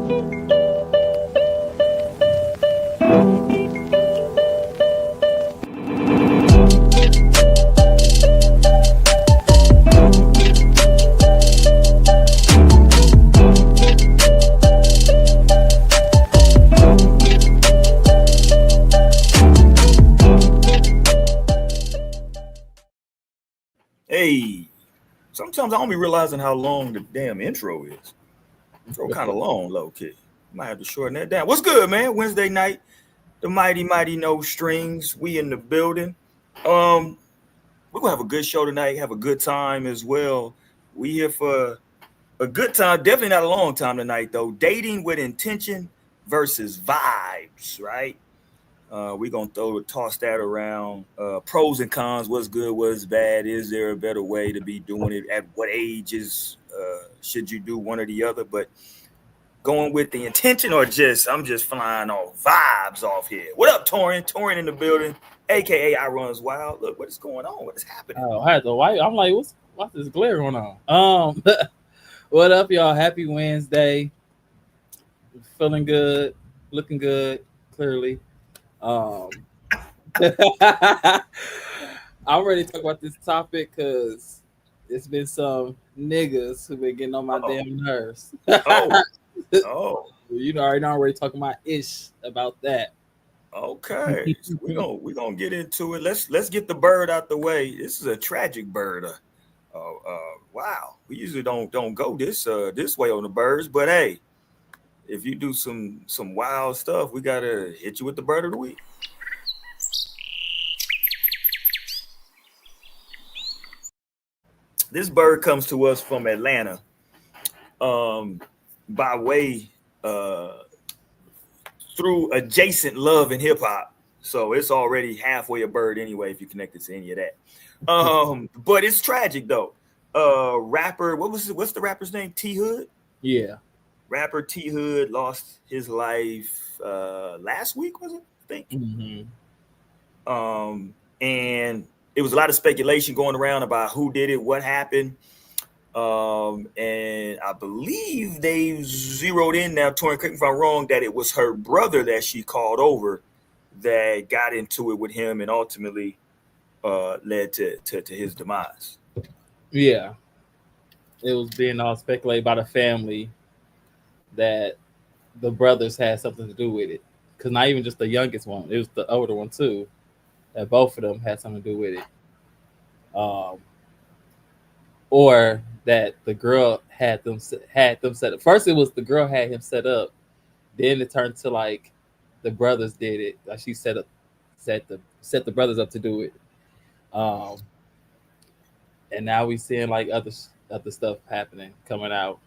Hey, sometimes I don't be realizing how long the damn intro is. Intro kind of long, low key. Might have to shorten that down. What's good, man? Wednesday night, the mighty no strings. We in the building. Um, we're gonna have a good show tonight. Have a good time as well. We here for a good time. Definitely not a long time tonight though. Dating with intention versus vibes, right? We're gonna toss that around. Pros and cons. What's good? What's bad? Is there a better way to be doing it? At what ages should you do one or the other? But going with the intention or just I'm just flying off vibes off here. What up, Torin? Torin in the building, aka I Runs Wild. Look, what is going on? What is happening? Oh, I had to white. I'm like, what's this glare going on? What up, y'all? Happy Wednesday. Feeling good, looking good, clearly. I'm ready to talk about this topic because it's been some niggas who've been getting on my damn nerves. Oh, You already know I'm already talking my ish about that. okay. So we're gonna get into it. Let's get the bird out the way. This is a tragic bird. Wow. We usually don't go this way on the birds, but hey, if you do some wild stuff, we gotta hit you with the bird of the week. This bird comes to us from Atlanta, by way through adjacent love and hip hop. So it's already halfway a bird anyway if you connect it to any of that. But it's tragic though. Rapper, what's the rapper's name? T Hood? Yeah. Rapper T Hood lost his life last week, was it? I think. Mm-hmm. And it was a lot of speculation going around about who did it, what happened. And I believe they zeroed in now, Torin, correct me if I'm wrong, that it was her brother that she called over that got into it with him and ultimately led to his demise. Yeah. It was being all speculated by the family that the brothers had something to do with it. Because not even just the youngest one, it was the older one too. That both of them had something to do with it. Or that the girl had them set up. First, it was the girl had him set up. Then it turned to like the brothers did it. Like she set the brothers up to do it. And now we seeing like other stuff happening coming out.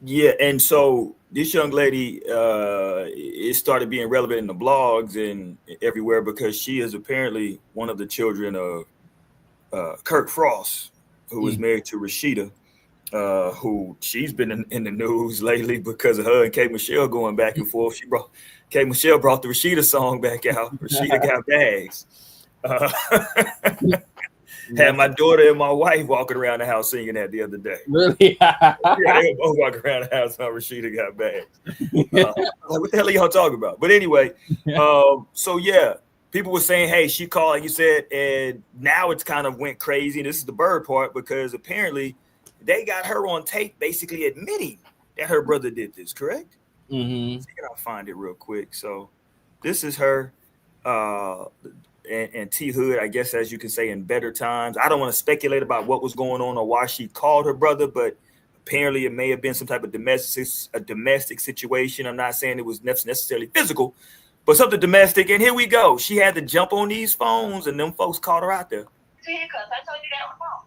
Yeah, and so this young lady, it started being relevant in the blogs and everywhere because she is apparently one of the children of Kirk Frost, who was married to Rashida, who she's been in the news lately because of her and K Michelle going back and forth. K Michelle brought the Rashida song back out. Rashida got bags. Had my daughter and my wife walking around the house singing that the other day. Really? Yeah, they were both walking around the house. How Rashida got bags. What the hell are y'all talking about? But anyway, so yeah, people were saying, "Hey, she called," like you said, and now it's kind of went crazy. And this is the bird part because apparently they got her on tape, basically admitting that her brother did this. Correct? Mm-hmm. See, I'll find it real quick. So this is her. And T Hood, I guess, as you can say, in better times. I don't want to speculate about what was going on or why she called her brother, but apparently it may have been some type of domestic situation. I'm not saying it was necessarily physical, but something domestic. And here we go. She had to jump on these phones, and them folks called her out there. Because I told you that on the phone.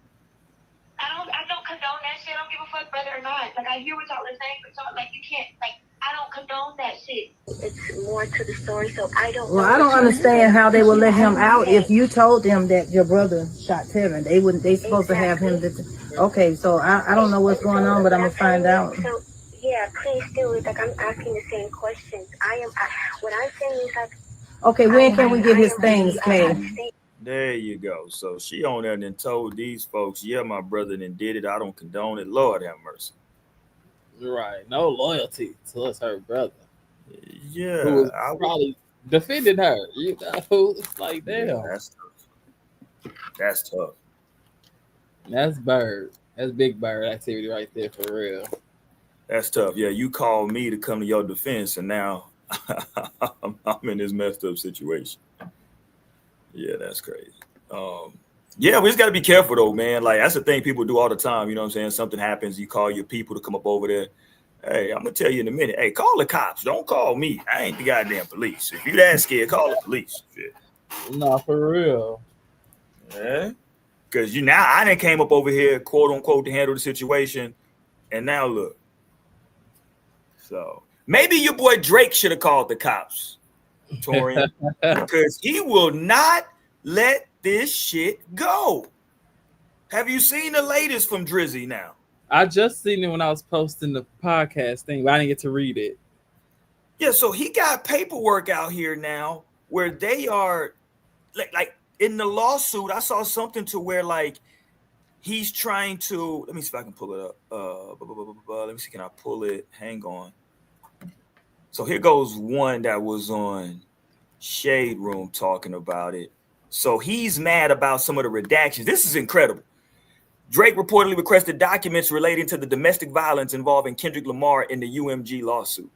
I don't condone that shit. I don't give a fuck whether or not. Like, I hear what y'all are saying, but y'all, like, you can't, like, I don't condone that shit. It's more to the story, so I don't. Well, I don't understand how they would let him out if you told them that your brother shot Tevin. They wouldn't. They supposed to have him. Okay, so I don't know what's going on, but I'm gonna find out. So yeah, please do it. Like, I'm asking the same questions. What I'm saying is like. Okay, when can we get his things, Kay? There you go. So she on there and told these folks, "Yeah, my brother then did it. I don't condone it. Lord have mercy." Right. No loyalty towards her brother, Yeah, who was I would. probably defending her. You know, it's like Yeah, damn. that's tough. That's tough. That's bird. That's big bird activity right there for real. That's tough. Yeah, you called me to come to your defense, and now I'm in this messed up situation. Yeah, that's crazy. Um, yeah, we just got to be careful though, man. Like that's the thing people do all the time. You know what I'm saying? Something happens, you call your people to come up over there. Hey, I'm gonna tell you in a minute. Hey, call the cops. Don't call me. I ain't the goddamn police. If you that scared, call the police. Shit. Nah, for real. Yeah. Because you now I done came up over here, quote unquote, to handle the situation, and now look. So maybe your boy Drake should have called the cops, Torian, because he will not let this shit go. Have you seen the latest from Drizzy now? I just seen it when I was posting the podcast thing, but I didn't get to read it. Yeah, so he got paperwork out here now where they are like in the lawsuit. I saw something to where like he's trying to. Let me see if I can pull it up. Let me see. Can I pull it? Hang on. So here goes one that was on Shade Room talking about it. So he's mad about some of the redactions. This is incredible. Drake reportedly requested documents relating to the domestic violence involving Kendrick Lamar in the UMG lawsuit.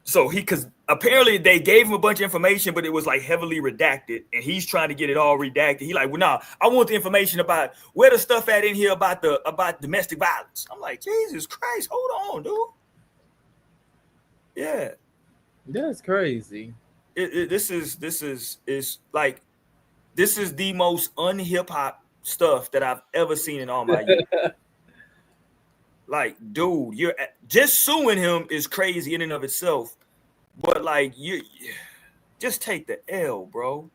So because apparently they gave him a bunch of information, but it was like heavily redacted, and he's trying to get it all redacted. He like, well, nah, I want the information about where the stuff at in here about domestic violence. I'm like, Jesus Christ, hold on, dude. Yeah, That's crazy. This is like this is the most unhip hop stuff that I've ever seen in all my years. Like, dude, you're just suing him is crazy in and of itself, but like you just take the L, bro.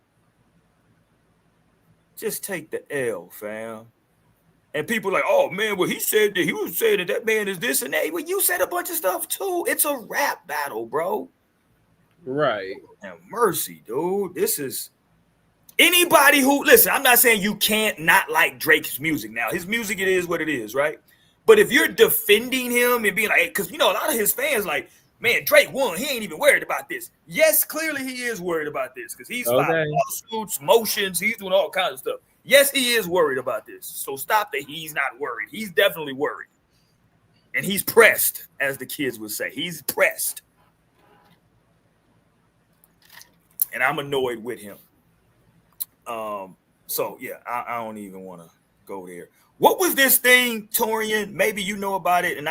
Just take the L, fam. And people like, oh man, well he said that he was saying that man is this and that. Well, you said a bunch of stuff too. It's a rap battle, bro. Right. And mercy, dude. This is anybody who listen. I'm not saying you can't not like Drake's music. Now his music, it is what it is, right? But if you're defending him and being like, because you know a lot of his fans like, man, Drake won. He ain't even worried about this. Yes, clearly he is worried about this because he's filing lawsuits, motions. He's doing all kinds of stuff. Yes, he is worried about this. So stop that he's not worried. He's definitely worried. And he's pressed, as the kids would say. He's pressed. And I'm annoyed with him. So, yeah, I don't even want to go there. What was this thing, Torian? Maybe you know about it, and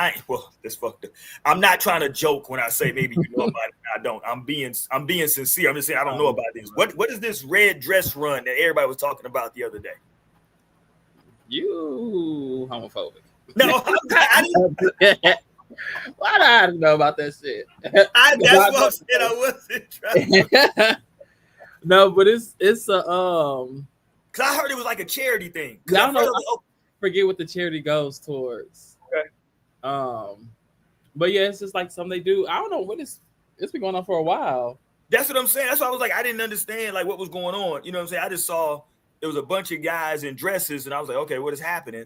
this fucked up. I'm not trying to joke when I say maybe you know about it. I don't. I'm being sincere. I'm just saying I don't know about this. What is this red dress run that everybody was talking about the other day? You homophobic. No, I didn't. Why do I know about that shit? That's what I said. I wasn't trying. No, but it's a because I heard it was like a charity thing. I don't know. Forget what the charity goes towards. Okay. But yeah, it's just like something they do. I don't know what it's been going on for a while. That's what I'm saying. That's why I was like, I didn't understand like what was going on. You know what I'm saying? I just saw it was a bunch of guys in dresses, and I was like, okay, what is happening?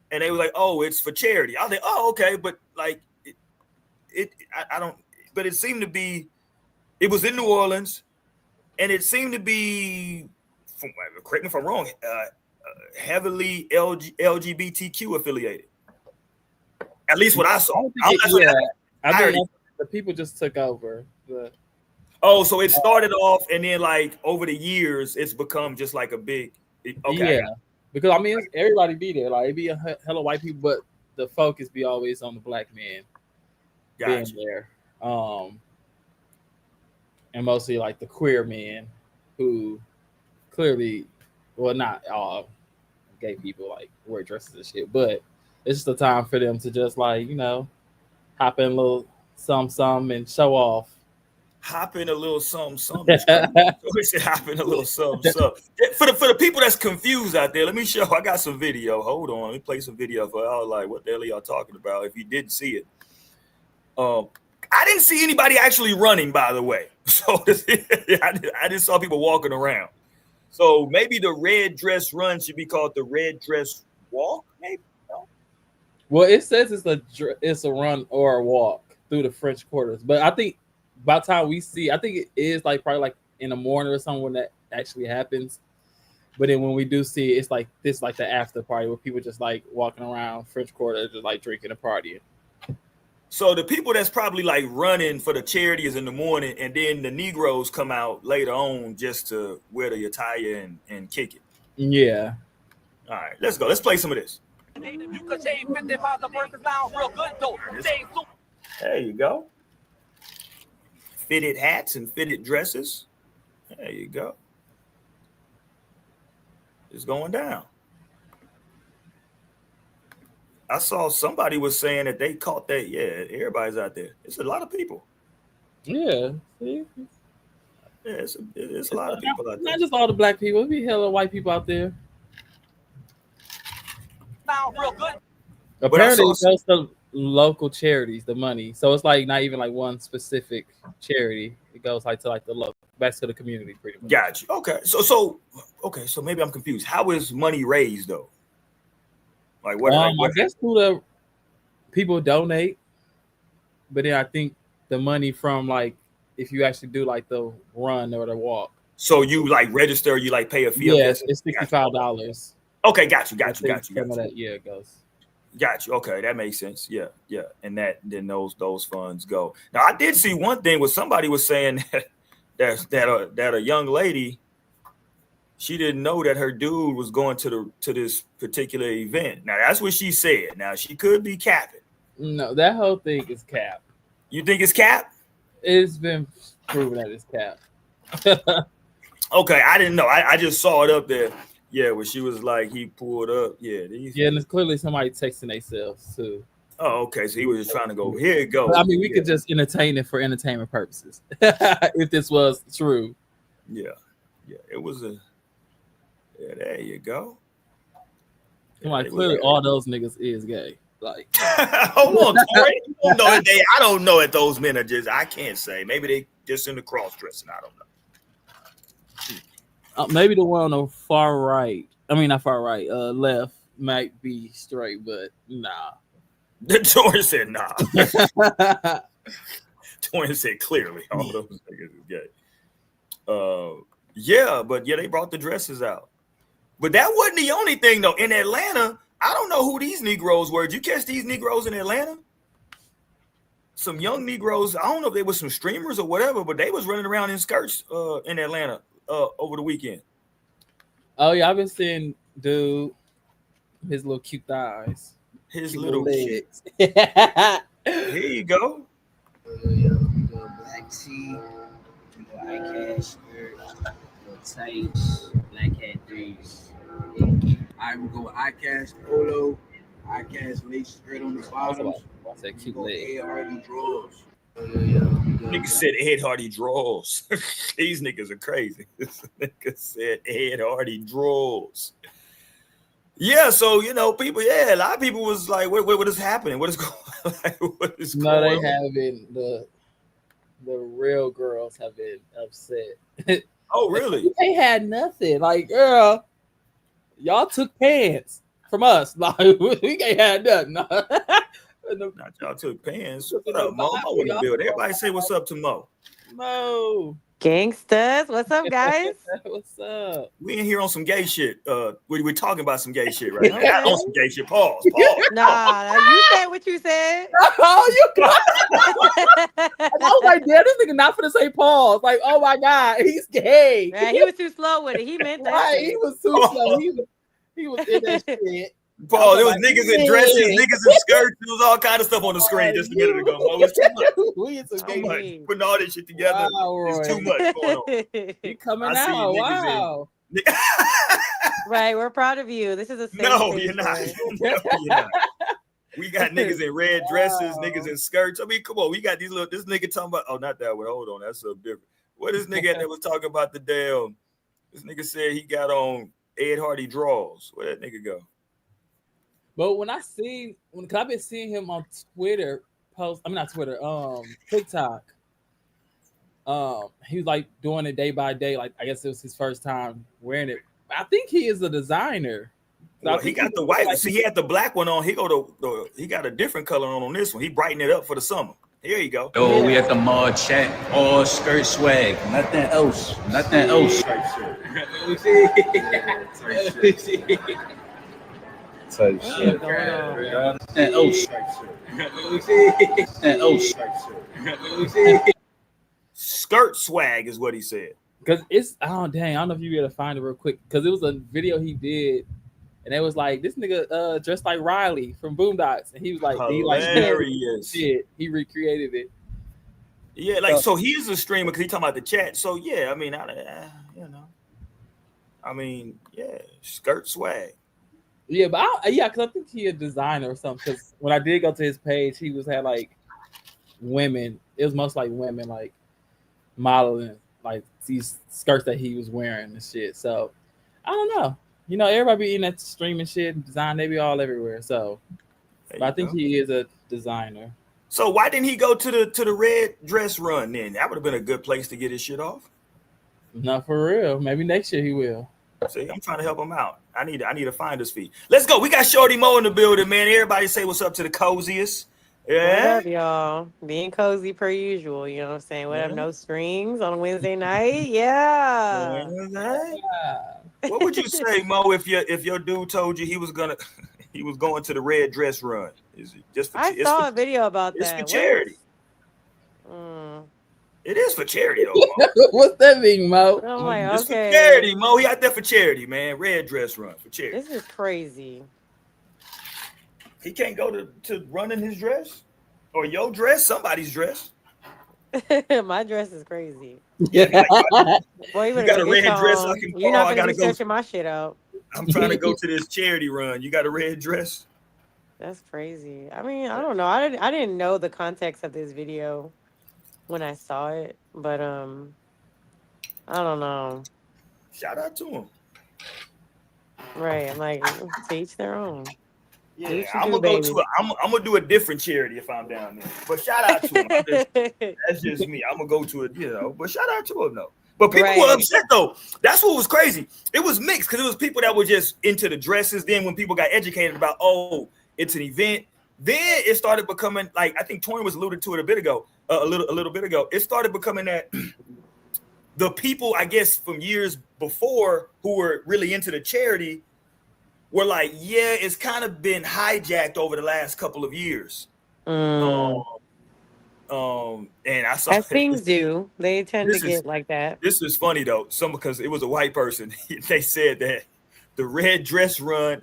And they were like, oh, it's for charity. I was like, oh, okay, but like I don't. But it seemed to be. It was in New Orleans, and it seemed to be. Correct me if I'm wrong. Heavily LGBTQ affiliated. At least what I saw. I think the people just took over. Oh, so it started off, and then like over the years, it's become just like a big. Okay. Yeah, because I mean, everybody be there. Like it be a hella white people, but the focus be always on the black men being there. And mostly like the queer men who clearly, well, not all gay people like wear dresses and shit, but it's just a time for them to just like, you know, hop in a little some and show off. Hop in a little something. We should hop in a little something. For the people that's confused out there, let me show. I got some video. Hold on, let me play some video for y'all. Like, what the hell are y'all talking about? If you didn't see it, I didn't see anybody actually running. By the way, so I just saw people walking around. So maybe the red dress run should be called the red dress walk. Maybe. No? Well, it says it's a run or a walk through the French Quarters, but I think by the time we see, I think it is like probably like in the morning or something when that actually happens. But then when we do see it, it's like this, like the after party where people just like walking around French Quarter, just like drinking and partying. So the people that's probably like running for the charities in the morning, and then the Negroes come out later on just to wear the attire and kick it. Yeah. All right, let's go. Let's play some of this. There you go. Fitted hats and fitted dresses. There you go. It's going down. I saw somebody was saying that they caught that. Yeah, everybody's out there. It's a lot of people. Yeah. See? Yeah, it's a lot of people out there. Not just all the black people. It be hella white people out there. Sound real good. Apparently, it goes to local charities, the money. So it's like not even like one specific charity. It goes like to like the local, back to the community, pretty much. Got you. Okay. So maybe I'm confused. How is money raised though? Like what? I guess through the people donate, but then I think the money from like if you actually do like the run or the walk. So you like register, you like pay a fee. Yes, it's $65. Okay, got you. Some of that, yeah, it goes. Got you. Okay, that makes sense. Yeah, and then those funds go. Now I did see one thing where somebody was saying that a young lady, she didn't know that her dude was going to this particular event. Now that's what she said. Now she could be capping. No, that whole thing is cap. You think it's cap? It's been proven that it's cap. Okay, I didn't know. I just saw it up there. Yeah, where she was like, he pulled up. Yeah, and it's clearly somebody texting themselves too. Oh, okay. So he was just trying to go, here it goes. I mean, we could just entertain it for entertainment purposes. If this was true. Yeah, it was there you go. Like clearly all those niggas is gay. Like hold on, Tori. You don't know that I don't know that those men are just, I can't say. Maybe they just in the cross dressing. I don't know. Maybe the one on the far right. I mean, not far right. Left might be straight, but nah. Tori said nah. Tori said clearly all those niggas is gay. They brought the dresses out. But that wasn't the only thing though. In Atlanta, I don't know who these Negroes were. Did you catch these Negroes in Atlanta? Some young Negroes. I don't know if they were some streamers or whatever, but they was running around in skirts in Atlanta over the weekend. Oh yeah, I've been seeing dude, his little cute thighs, his little legs. Here you go. Black tee, eye cash skirt, tights, black hat threes. I would go with eye cash polo, eye cash lace skirt on the bottom. What's that cute leg? Ed Hardy drawers. Nigga said Ed Hardy draws. These niggas are crazy. This nigga said Ed Hardy draws. Yeah, so people. Yeah, a lot of people was like, "What is happening? What is going? What is going on?" No, they haven't. The real girls have been upset. Oh, really? They had nothing. Like, girl, y'all took pants from us. Like, we ain't had nothing. Not y'all took pants. What up, Mo? Mo in the building. Everybody say what's up to Mo. Mo. Gangsters, what's up, guys? What's up? We in here on some gay shit. We're talking about some gay shit right now. On some gay shit. Pause. Nah, you said what you said. Oh, you got I was like, damn, this nigga not finna say pause. Like, oh my God, he's gay. Man, he was too slow with it. He meant that. Right, he was too slow. He was in that shit. Paul, there was niggas in dresses, niggas in skirts. There was all kind of stuff on the screen just a minute ago. Mo, it's too much. Too much. Putting all this shit together. Wow, it's too much going on. You coming out. Wow. Right, we're proud of you. This is a safe you're not. No, you're not. We got niggas in red dresses, niggas in skirts. I mean, come on. We got this nigga talking about, oh, not that one. Hold on. That's so different. What is nigga that was talking about the damn, this nigga said he got on Ed Hardy draws. Where that nigga go? But when I've been seeing him on Twitter TikTok. He was like doing it day by day. Like I guess it was his first time wearing it. I think he is a designer. So I Well, he think got the white. See, he had the black one on. He got a different color on this one. He brightened it up for the summer. Here you go. Oh, we at the mall chat, all skirt swag, nothing else, nothing else. Type shit. Let me see. Let me see. Type What shit. is going on? Nothing else. Type shit. Let me see. Nothing else. Type shit. Let me see. Skirt swag is what he said. because it's dang, I don't know if you be able to find it real quick because it was a video he did. And it was like this nigga dressed like Riley from Boondocks, and he was like, Hilarious. shit. He recreated it. Yeah, like so he's a streamer because he talking about the chat. So yeah, I mean, skirt swag. Yeah, but because I think he a designer or something. Because when I did go to his page, he had like women. It was most like women like modeling like these skirts that he was wearing and shit. So I don't know. You know, everybody be in that streaming shit and design. They be all everywhere. So, but I think he is a designer. So why didn't he go to the red dress run then? That would have been a good place to get his shit off. Not for real. Maybe next year he will. See, I'm trying to help him out. I need a finder's fee. Let's go. We got Shorty Mo in the building, man. Everybody say what's up to the coziest. Yeah. What up, y'all? Being cozy per usual, you know what I'm saying? What up, no strings on a Wednesday night? Yeah. What would you say, Mo, if your dude told you he was going to the red dress run? Is it just for I saw a video about it's that. for charity. It is for charity though, Mo. What's that mean, Mo? I'm like, It's okay. for charity, Mo. He out there for charity, man. Red dress run for charity. This is crazy. He can't go to run in his dress or your dress, somebody's dress. My dress is crazy. Yeah, Boy, you got a red dress. You're not gonna be searching my shit out. I'm trying to go to this charity run. You got a red dress? That's crazy. I mean, I don't know. I didn't know the context of this video when I saw it, but I don't know. Shout out to him. Right, I'm like, to each their own. Yeah, I'm gonna do a different charity if I'm down there. But shout out to him. That's just me. I'm gonna go to it, But shout out to him though. But people were upset though. That's what was crazy. It was mixed because it was people that were just into the dresses. Then when people got educated about, it's an event, then it started becoming like I think Torian was alluded to it a little bit ago. It started becoming that the people, I guess, from years before who were really into the charity were like, yeah, it's kind of been hijacked over the last couple of years. And I saw as things do, they tend to get like that. This is funny though, because it was a white person. They said that the red dress run.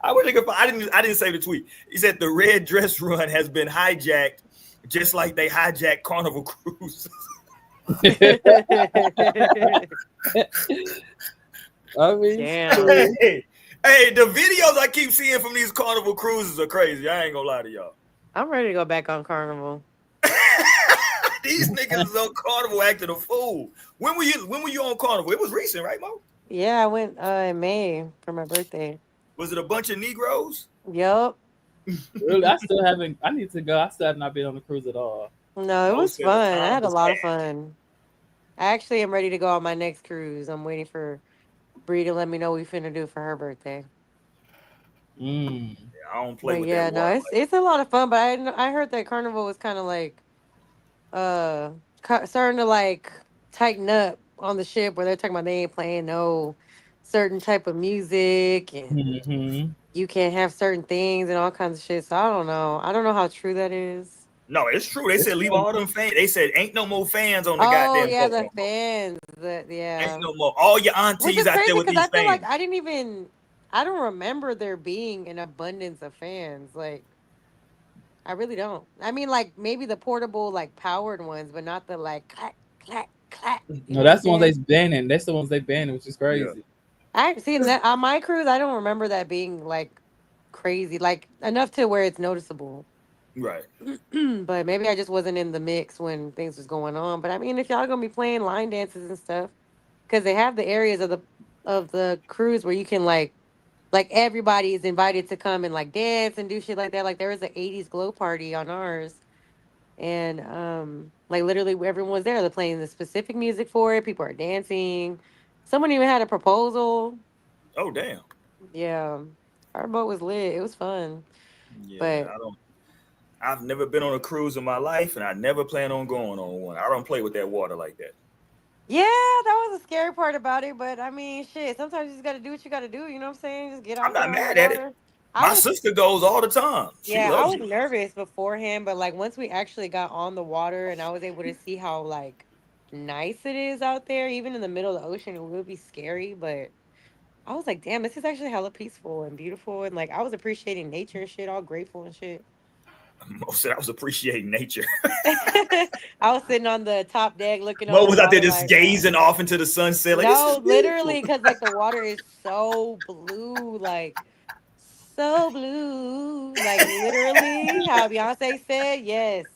I didn't say the tweet. He said the red dress run has been hijacked, just like they hijacked Carnival Cruise. I mean, hey, the videos I keep seeing from these Carnival cruises are crazy. I ain't gonna lie to y'all. I'm ready to go back on Carnival. These niggas is on Carnival acting a fool. When were you on Carnival? It was recent, right, Mo? Yeah, I went in May for my birthday. Was it a bunch of Negroes? Yep. Really, I need to go. I still have not been on the cruise at all. No, it was fun. I had a lot of fun. I actually am ready to go on my next cruise. I'm waiting for Bree to let me know what we finna do for her birthday. Yeah, I don't play with that. Yeah, no, it's a lot of fun. But I heard that Carnival was kind of like starting to like tighten up on the ship where they're talking about they ain't playing no certain type of music and you can't have certain things and all kinds of shit. So I don't know how true that is. No, it's true. They said leave all them fans. They said ain't no more fans on the goddamn. Oh yeah, the fans. Ain't no more. All your aunties out there with these fans. I feel like I don't remember there being an abundance of fans. Like, I really don't. I mean, like maybe the portable, like powered ones, but not the like clack clack clack. No, that's the ones they banning. That's the ones they banning, which is crazy. Yeah. I see that on my cruise. I don't remember that being like crazy, like enough to where it's noticeable. Right. But maybe I just wasn't in the mix when things was going on. But I mean, if y'all gonna be playing line dances and stuff, because they have the areas of the cruise where you can like everybody is invited to come and like dance and do shit like that. Like there was an 80s glow party on ours, and like literally everyone was there. They're playing the specific music for it. People are dancing. Someone even had a proposal. Oh damn. Yeah, our boat was lit. It was fun, Yeah, but I don't. I've never been on a cruise in my life, and I never plan on going on one. I don't play with that water like that. yeah, that was the scary part about it. But I mean, shit. Sometimes you just got to do what you got to do. You know what I'm saying? Just get I'm out not there on the mad at it. water. I My was sister goes all the time. She Yeah, I loves was it. nervous beforehand, but like once we actually got on the water and I was able to see how like nice it is out there, even in the middle of the ocean, it would be scary, but I was like, damn, this is actually hella peaceful and beautiful, and like I was appreciating nature and shit, all grateful and shit. Most said I was appreciating nature. I was sitting on the top deck looking Mo over the was out there water just like, gazing off into the sunset, like this is no, beautiful. literally, because like the water is so blue, like so blue, like literally how Beyonce said, yes.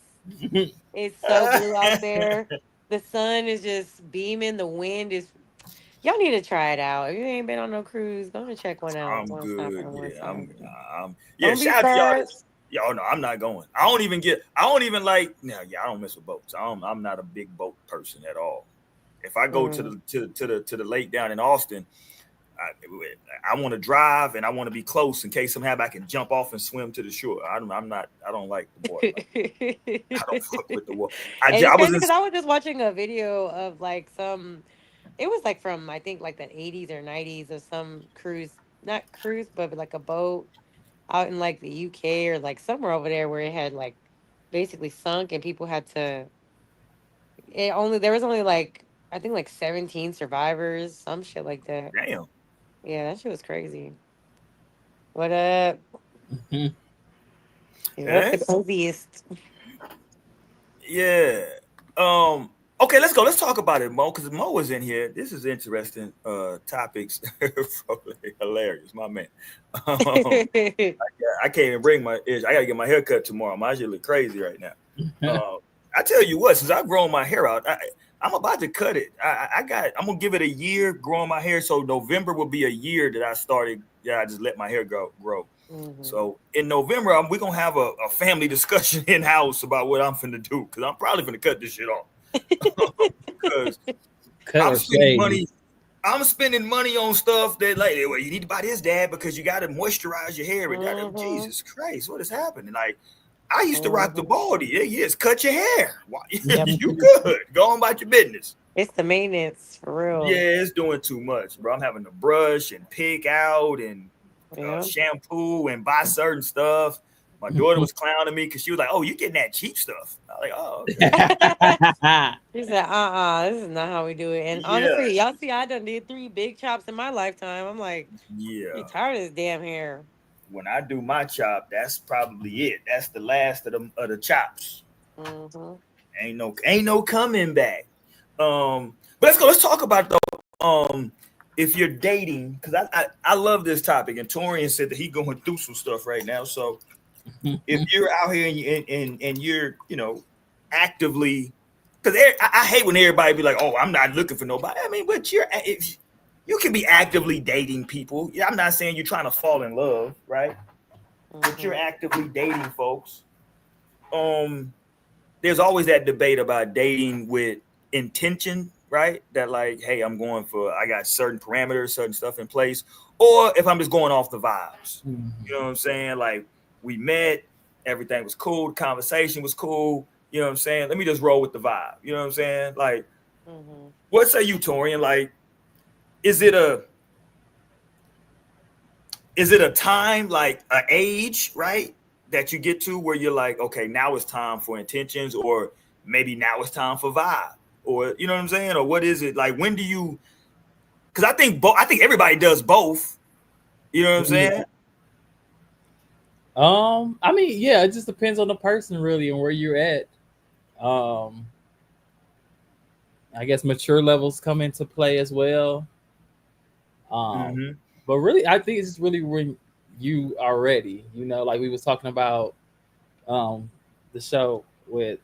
It's so blue out there. The sun is just beaming. The wind is. Y'all need to try it out. If you ain't been on no cruise, go and check one out I'm one time for good. the one Yeah, I'm. time. Yeah. Don't be Shout out to y'all. scared. Y'all know I'm not going. I don't even get. I don't even like. No, yeah, I don't mess with boats. I'm not a big boat person at all. If I go to Mm. the lake down in Austin, I want to drive and I want to be close in case somehow I can jump off and swim to the shore. I'm not. I don't like the water. Like I don't fuck with the water. And it's I was crazy in. because I was just watching a video of like some. It was like from I think like the 80s or 90s of some cruise, not cruise, but like a boat out in like the UK or like somewhere over there where it had like basically sunk and people had to. It only there was only like I think like 17 survivors, some shit like that. Damn. Yeah, that shit was crazy. What up? You're up Yeah. the coziest. Yeah. Um. Okay, let's go. Let's talk about it, Mo, because Mo is in here. This is interesting. Topics. Probably hilarious, my man. Yeah, I can't even bring my ears. I gotta get my hair cut tomorrow. My shit look crazy right now. I tell you what, since I've grown my hair out, I'm about to cut it. I'm gonna give it a year growing my hair. So November will be a year that I started. Yeah, I just let my hair grow. Hmm. So in November, we're gonna have a family discussion in house about what I'm finna do because I'm probably gonna cut this shit off because Cut I'm or spending shave. money. I'm spending money on stuff that like well, you need to buy this, Dad, because you got to moisturize your hair. And Hmm. Jesus Christ, what is happening? Like I used to rock the Hmm. baldy. Yeah, yes, cut your hair. Why- Yep. you good? Go on about your business. It's the maintenance for Yeah, real. it's doing too much, bro. I'm having to brush and pick out and Yep. shampoo and buy certain stuff. My daughter was clowning me because she was like, "Oh, you getting that cheap stuff?" I was like, "Oh, okay." She said, this is not how we do it. And Yeah, honestly, y'all see, I done did 3 big chops in my lifetime. I'm like, yeah. I'm tired of this damn hair. When I do my chop, that's probably it. That's the last of the chops. Hmm. Ain't no coming back. But let's go. Let's talk about though. If you're dating, because I love this topic, and Torian said that he's going through some stuff right now. So if you're out here and you're actively, because I hate when everybody be like, oh, I'm not looking for nobody. I mean, but if you can be actively dating people. Yeah, I'm not saying you're trying to fall in love, right? But you're Hmm. actively dating folks. Um, there's always that debate about dating with intention, right? That like, hey, I got certain parameters, certain stuff in place, or if I'm just going off the vibes. You know what I'm saying? Like we met, everything was cool, the conversation was cool. You know what I'm saying? Let me just roll with the vibe. You know what I'm saying? Like, Hmm. what say you, Torian? Like, is it a time, like an age, right? That you get to where you're like, okay, now it's time for intentions, or maybe now it's time for vibe, or you know what I'm saying, or what is it like? When do you? Because I think everybody does both. You know what I'm saying? I mean, yeah, it just depends on the person really and where you're at. Um, I guess mature levels come into play as well. Um, Mm-hmm. but really, I think it's really when you are ready. You know, like we was talking about um the show with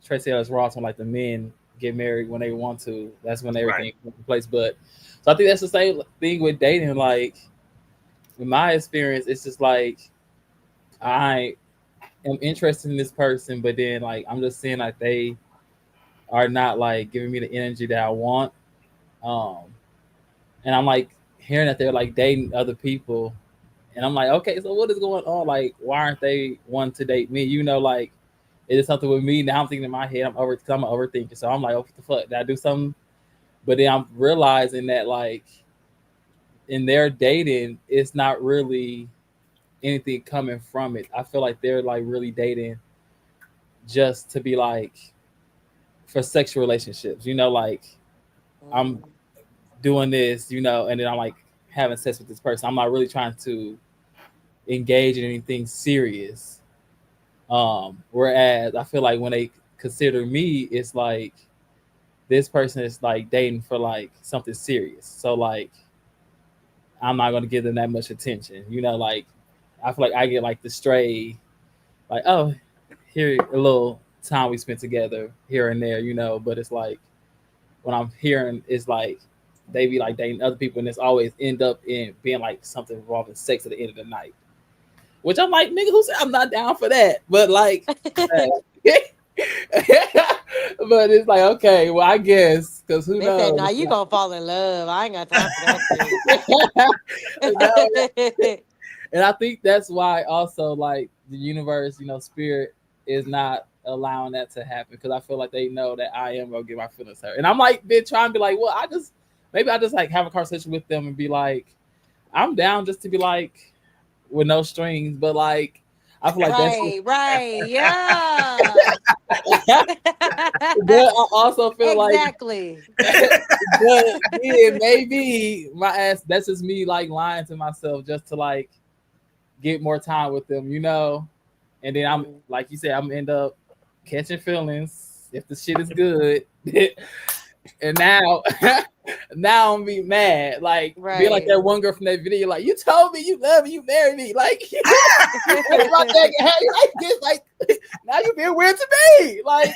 Tracy Ellis Ross when like the men get married when they want to. That's when Right. everything comes into place. But so I think that's the same thing with dating. Like in my experience, it's just like I am interested in this person, but then like I'm just seeing like they are not like giving me the energy that I want. Um, and I'm like hearing that they're like dating other people, and I'm like, okay, so what is going on? Like, why aren't they wanting to date me? You know, like, it is something with me now. I'm thinking in my head, because I'm an overthinker, so I'm like, oh, what the fuck? Did I do something? But then I'm realizing that like in their dating, it's not really anything coming from it. I feel like they're like really dating just to be like for sexual relationships. You know, like I'm doing this, you know, and then I'm like having sex with this person. I'm not really trying to engage in anything serious. Whereas I feel like when they consider me, it's like this person is like dating for like something serious. So like I'm not gonna give them that much attention. You know, like I feel like I get like the stray, like, oh, here a little time we spent together here and there, you know, but it's like when I'm hearing it's like they be like dating other people and it's always end up in being like something involving sex at the end of the night. Which I'm like, nigga, who said I'm not down for that? But like but it's like, okay, well, I guess because who They said, "Nah, knows? you gonna fall in love. I ain't got time for that No, shit." and I think that's why also like the universe, you know, spirit is not allowing that to happen because I feel like they know that I am gonna get my feelings hurt, and I'm like been trying to be like, well, maybe I just like have a conversation with them and be like, I'm down just to be like with no strings, but like I feel like that's. right, yeah. But I also feel like, Exactly. but yeah, maybe my ass. That's just me like lying to myself just to like get more time with them, you know. And then I'm like you said, I'm end up catching feelings if the shit is good. And now, now I'm be mad, like being like Right. that one girl from that video, like you told me you love me, you married me, like my dad can have you like this, like now you being weird to me, like.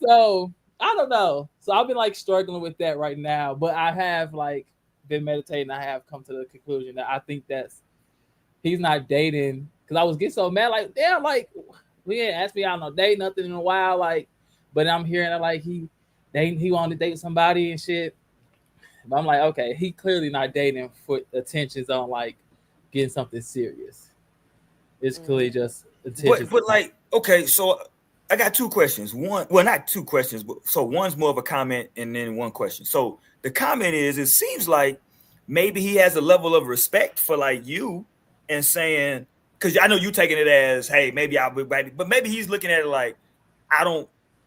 So I don't know. So I've been like struggling with that right now, but I have like been meditating. I have come to the conclusion that I think that's he's not dating because I was getting so mad, like damn, like we ain't asked me out on no date, nothing in a while, like. But I'm hearing that like he wanted to date somebody and shit. But I'm like, okay, he clearly not dating for attentions on like getting something serious. It's clearly just attention. But like, okay, so I got two questions. One, well, not two questions, but so one's more of a comment and then one question. So the comment is, it seems like maybe he has a level of respect for like you and saying, because I know you taking it as, hey, maybe I'll be right, but maybe he's looking at it like,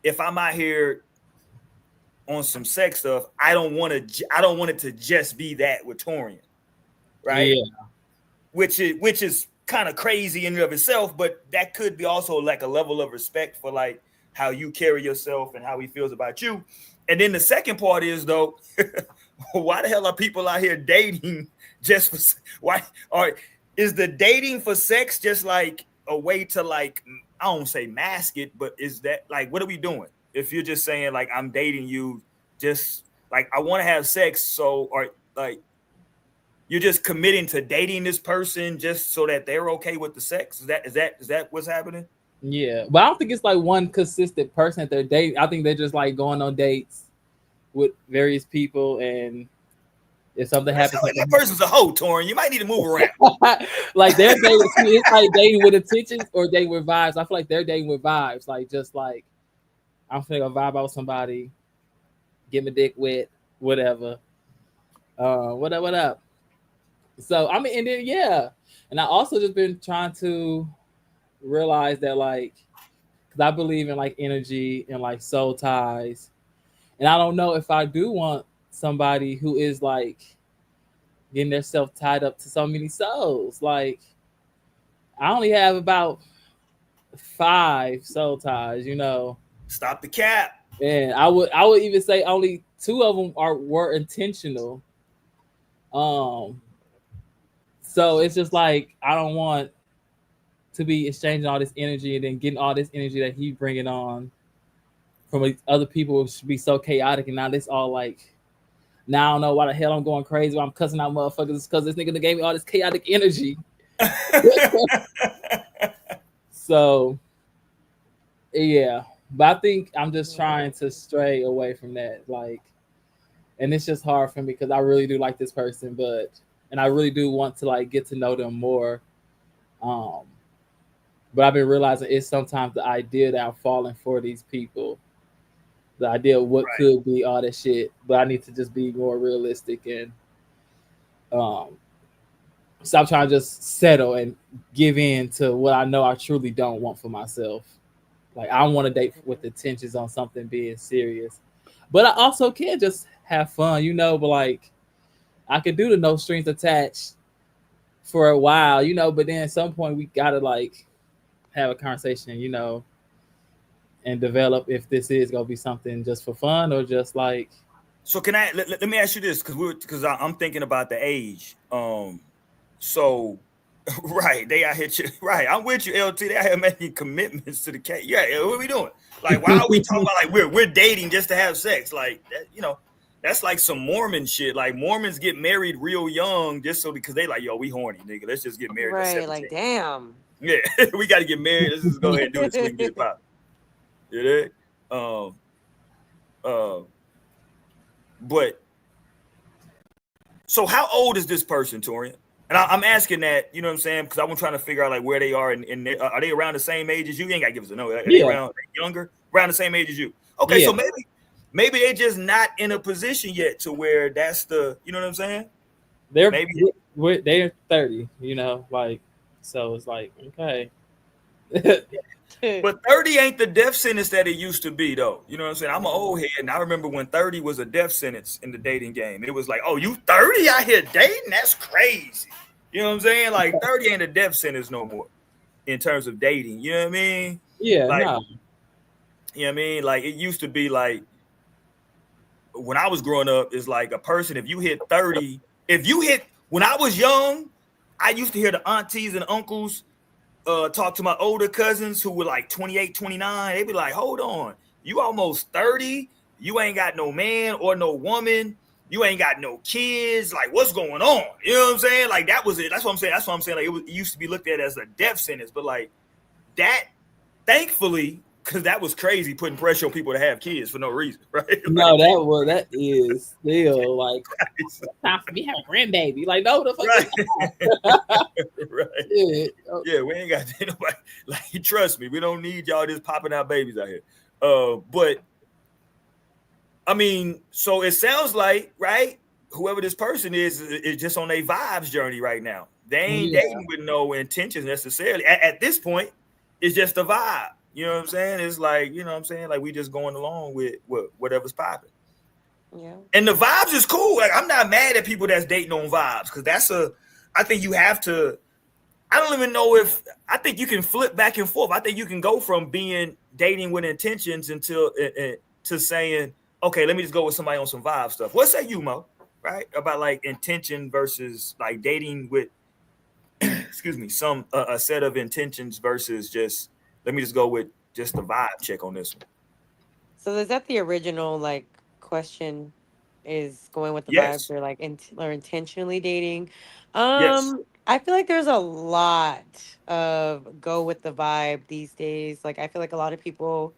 if I'm out here on some sex stuff, I don't want it to just be that with Torian, right? Yeah. Which is kind of crazy in and of itself, but that could be also like a level of respect for like how you carry yourself and how he feels about you. And then the second part is though, why the hell are people out here dating just for why? Or is the dating for sex just like a way to like, I don't say mask it, but is that like, what are we doing? If you're just saying like, I'm dating you, just like, I want to have sex. So, or like, you're just committing to dating this person just so that they're okay with the sex. Is that what's happening? Yeah, but I don't think it's like one consistent person that they're dating. I think they're just like going on dates with various people, and if something happens, like that person's a hoe, Torin. You might need to move around. like they're dating. It's like dating with intentions or dating with vibes. I feel like they're dating with vibes. Like just like I'm finna go vibe out with somebody, get my dick wet, whatever. What up? What up? So I mean, and then yeah, and I also just been trying to realize that like, because I believe in like energy and like soul ties, and I don't know if I do want somebody who is like getting themselves tied up to so many souls. Like I only have about 5 soul ties, you know. Stop the cap. And I would even say only 2 of them were intentional. So it's just like I don't want to be exchanging all this energy and then getting all this energy that he bringing on from other people should be so chaotic, and now this all like now I don't know why the hell I'm going crazy. Why I'm cussing out motherfuckers because this nigga gave me all this chaotic energy. So yeah, but I think I'm just trying to stray away from that. Like and it's just hard for me because I really do like this person, and I really do want to like get to know them more. Um, but I've been realizing it's sometimes the idea that I'm falling for these people, the idea of what Right. could be all that shit. But I need to just be more realistic and um, stop trying to just settle and give in to what I know I truly don't want for myself. Like I want to date with intentions on something being serious, but I also can just have fun, But like I could do the no strings attached for a while, But then at some point we gotta like have a conversation, and develop if this is gonna be something just for fun or just like. So can I let me ask you this because I'm thinking about the age. So right, they out here right. I'm with you, LT. They out here making commitments to the cat. Yeah, what are we doing? Like, why are we talking about like we're dating just to have sex? Like that. That's like some Mormon shit. Like Mormons get married real young just so because they like, yo, we horny, nigga. Let's just get married at Right, 17. like damn. Yeah, we got to get married. Let's just go ahead and do it so we can get it popped. You know? Uh, but so how old is this person, Torian? And I'm asking that, you know what I'm saying? Because I'm trying to figure out like where they are are they around the same age as you? You ain't got to give us a no. Are they around younger, around the same age as you? Okay, so maybe they just not in a position yet to where that's you know what I'm saying? They're maybe they're 30, like so it's like okay. But 30 ain't the death sentence that it used to be, though. You know what I'm saying? I'm an old head, and I remember when 30 was a death sentence in the dating game. It was like, oh, you 30 out here dating? That's crazy. You know what I'm saying? Like 30 ain't a death sentence no more in terms of dating. You know what I mean? Yeah, like, no. You know what I mean? Like it used to be like when I was growing up, it's like a person, if you hit 30, when I was young, I used to hear the aunties and uncles talk to my older cousins who were like 28, 29. They'd be like, hold on, you almost 30, you ain't got no man or no woman, you ain't got no kids, like what's going on? You know what I'm saying? Like that was it. That's what I'm saying. Like it used to be looked at as a death sentence, but like that, thankfully, because that was crazy putting pressure on people to have kids for no reason, right? No, that is still like time for me to have a grandbaby. Like, no, the fuck right. Right. Yeah, we ain't got nobody. Like, trust me, we don't need y'all just popping out babies out here. But I mean, so it sounds like, right? Whoever this person is just on a vibes journey right now. They ain't dating with no intentions necessarily. At this point, it's just a vibe. You know what I'm saying? It's like, you know what I'm saying? Like we just going along with whatever's popping. Yeah. And the vibes is cool. Like I'm not mad at people that's dating on vibes because I think you have to. I don't even know if I think you can flip back and forth. I think you can go from being dating with intentions until to saying, okay, let me just go with somebody on some vibe stuff. What say you, Mo? Right? About like intention versus like dating with excuse me, some a set of intentions versus just let me just go with just the vibe check on this one. So is that the original like question? Is going with the vibes Yes. or like or intentionally dating? Yes. I feel like there's a lot of go with the vibe these days. Like I feel like a lot of people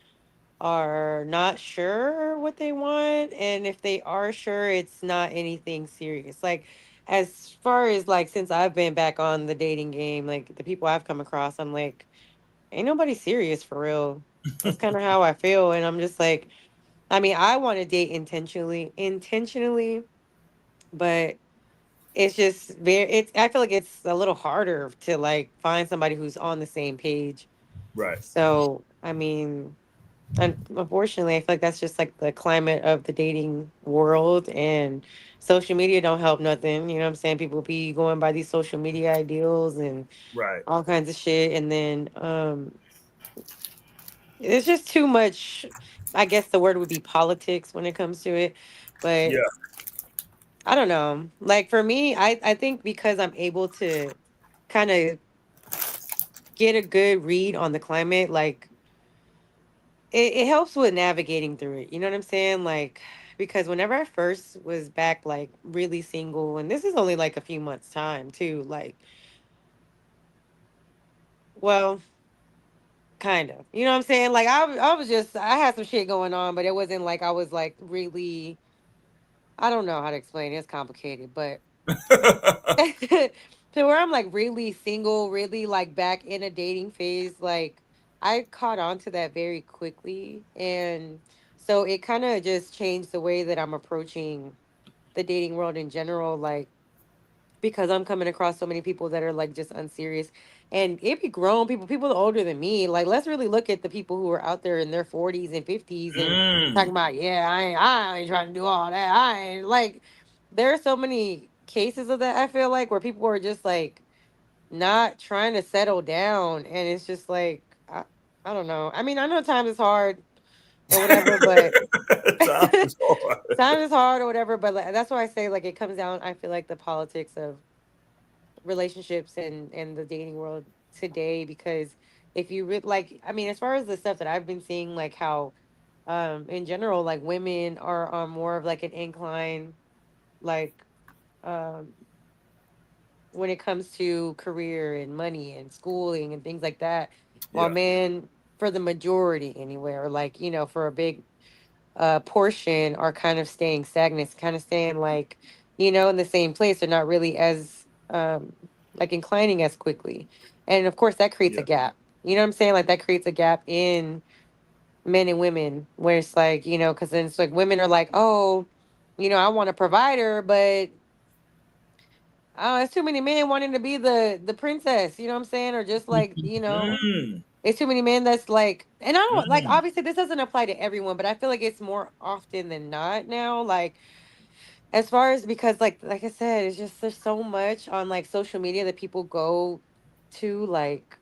are not sure what they want, and if they are sure, it's not anything serious. Like as far as like since I've been back on the dating game, like the people I've come across, I'm like, ain't nobody serious for real. That's kind of how I feel, and I'm just like, I mean, I want to date intentionally, but it's just very. It's. I feel like it's a little harder to like find somebody who's on the same page. Right. So, I mean, unfortunately, I feel like that's just like the climate of the dating world, and social media don't help nothing. You know what I'm saying? People be going by these social media ideals and Right. all kinds of shit, and then it's just too much. I guess the word would be politics when it comes to it, but Yeah. I don't know. Like for me, I think because I'm able to kind of get a good read on the climate, like it helps with navigating through it. You know what I'm saying? Like because whenever I first was back like really single, and this is only like a few months time too, like well, kind of. You know what I'm saying? Like I was just I had some shit going on, but it wasn't like I was like really I don't know how to explain it. It's complicated, but to where I'm like really single, really like back in a dating phase, like I caught on to that very quickly. And so it kind of just changed the way that I'm approaching the dating world in general. Like, because I'm coming across so many people that are like just unserious. And it be grown people, people older than me. Like, let's really look at the people who are out there in their 40s and 50s and talking Mm. about, yeah, I ain't trying to do all that. I ain't like, there are so many cases of that, I feel like, where people are just like not trying to settle down. And it's just like, I don't know. I mean, I know times is hard or whatever, but Time is hard. times is hard or whatever. But like, that's why I say, like, it comes down, I feel like, the politics of relationships and the dating world today. Because if you like, I mean, as far as the stuff that I've been seeing, like how in general, like women are on more of like an incline, like um when it comes to career and money and schooling and things like that, while Yeah. men, for the majority anyway, or like, for a big portion, are kind of staying stagnant, kind of staying like, in the same place. They're not really as like inclining as quickly. And of course that creates a Yeah. gap. You know what I'm saying? Like that creates a gap in men and women, where it's like, because then it's like women are like, oh, I want a provider, but it's too many men wanting to be the princess, you know what I'm saying? Or just like, Mm. it's too many men that's like, and I don't like, Mm. obviously this doesn't apply to everyone, but I feel like it's more often than not now. Like, as far as, because like I said, it's just, there's so much on like social media that people go to, like,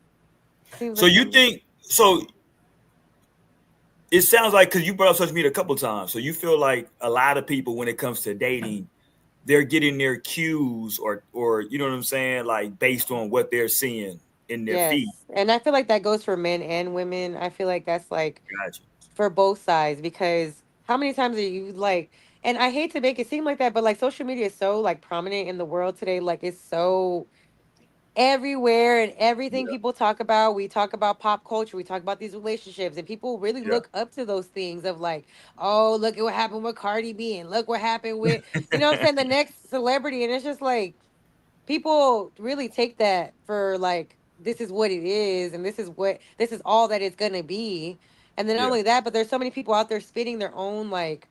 seems So like you some, think so? It sounds like, because you brought up social media a couple of times, so you feel like a lot of people, when it comes to dating, they're getting their cues, or you know what I'm saying, like based on what they're seeing in their feed. yes. And I feel like that goes for men and women. I feel like that's like Gotcha. for both sides, because how many times are you like, and I hate to make it seem like that, but like social media is so like prominent in the world today. Like it's so everywhere, and everything Yeah. people talk about, we talk about pop culture, we talk about these relationships, and people really Yeah. look up to those things of like, oh, look at what happened with Cardi B, and look what happened with, you know what I'm saying, the next celebrity. And it's just like people really take that for like, this is what it is, and this is all that it's gonna be. And then not Yeah. only that, but there's so many people out there spitting their own like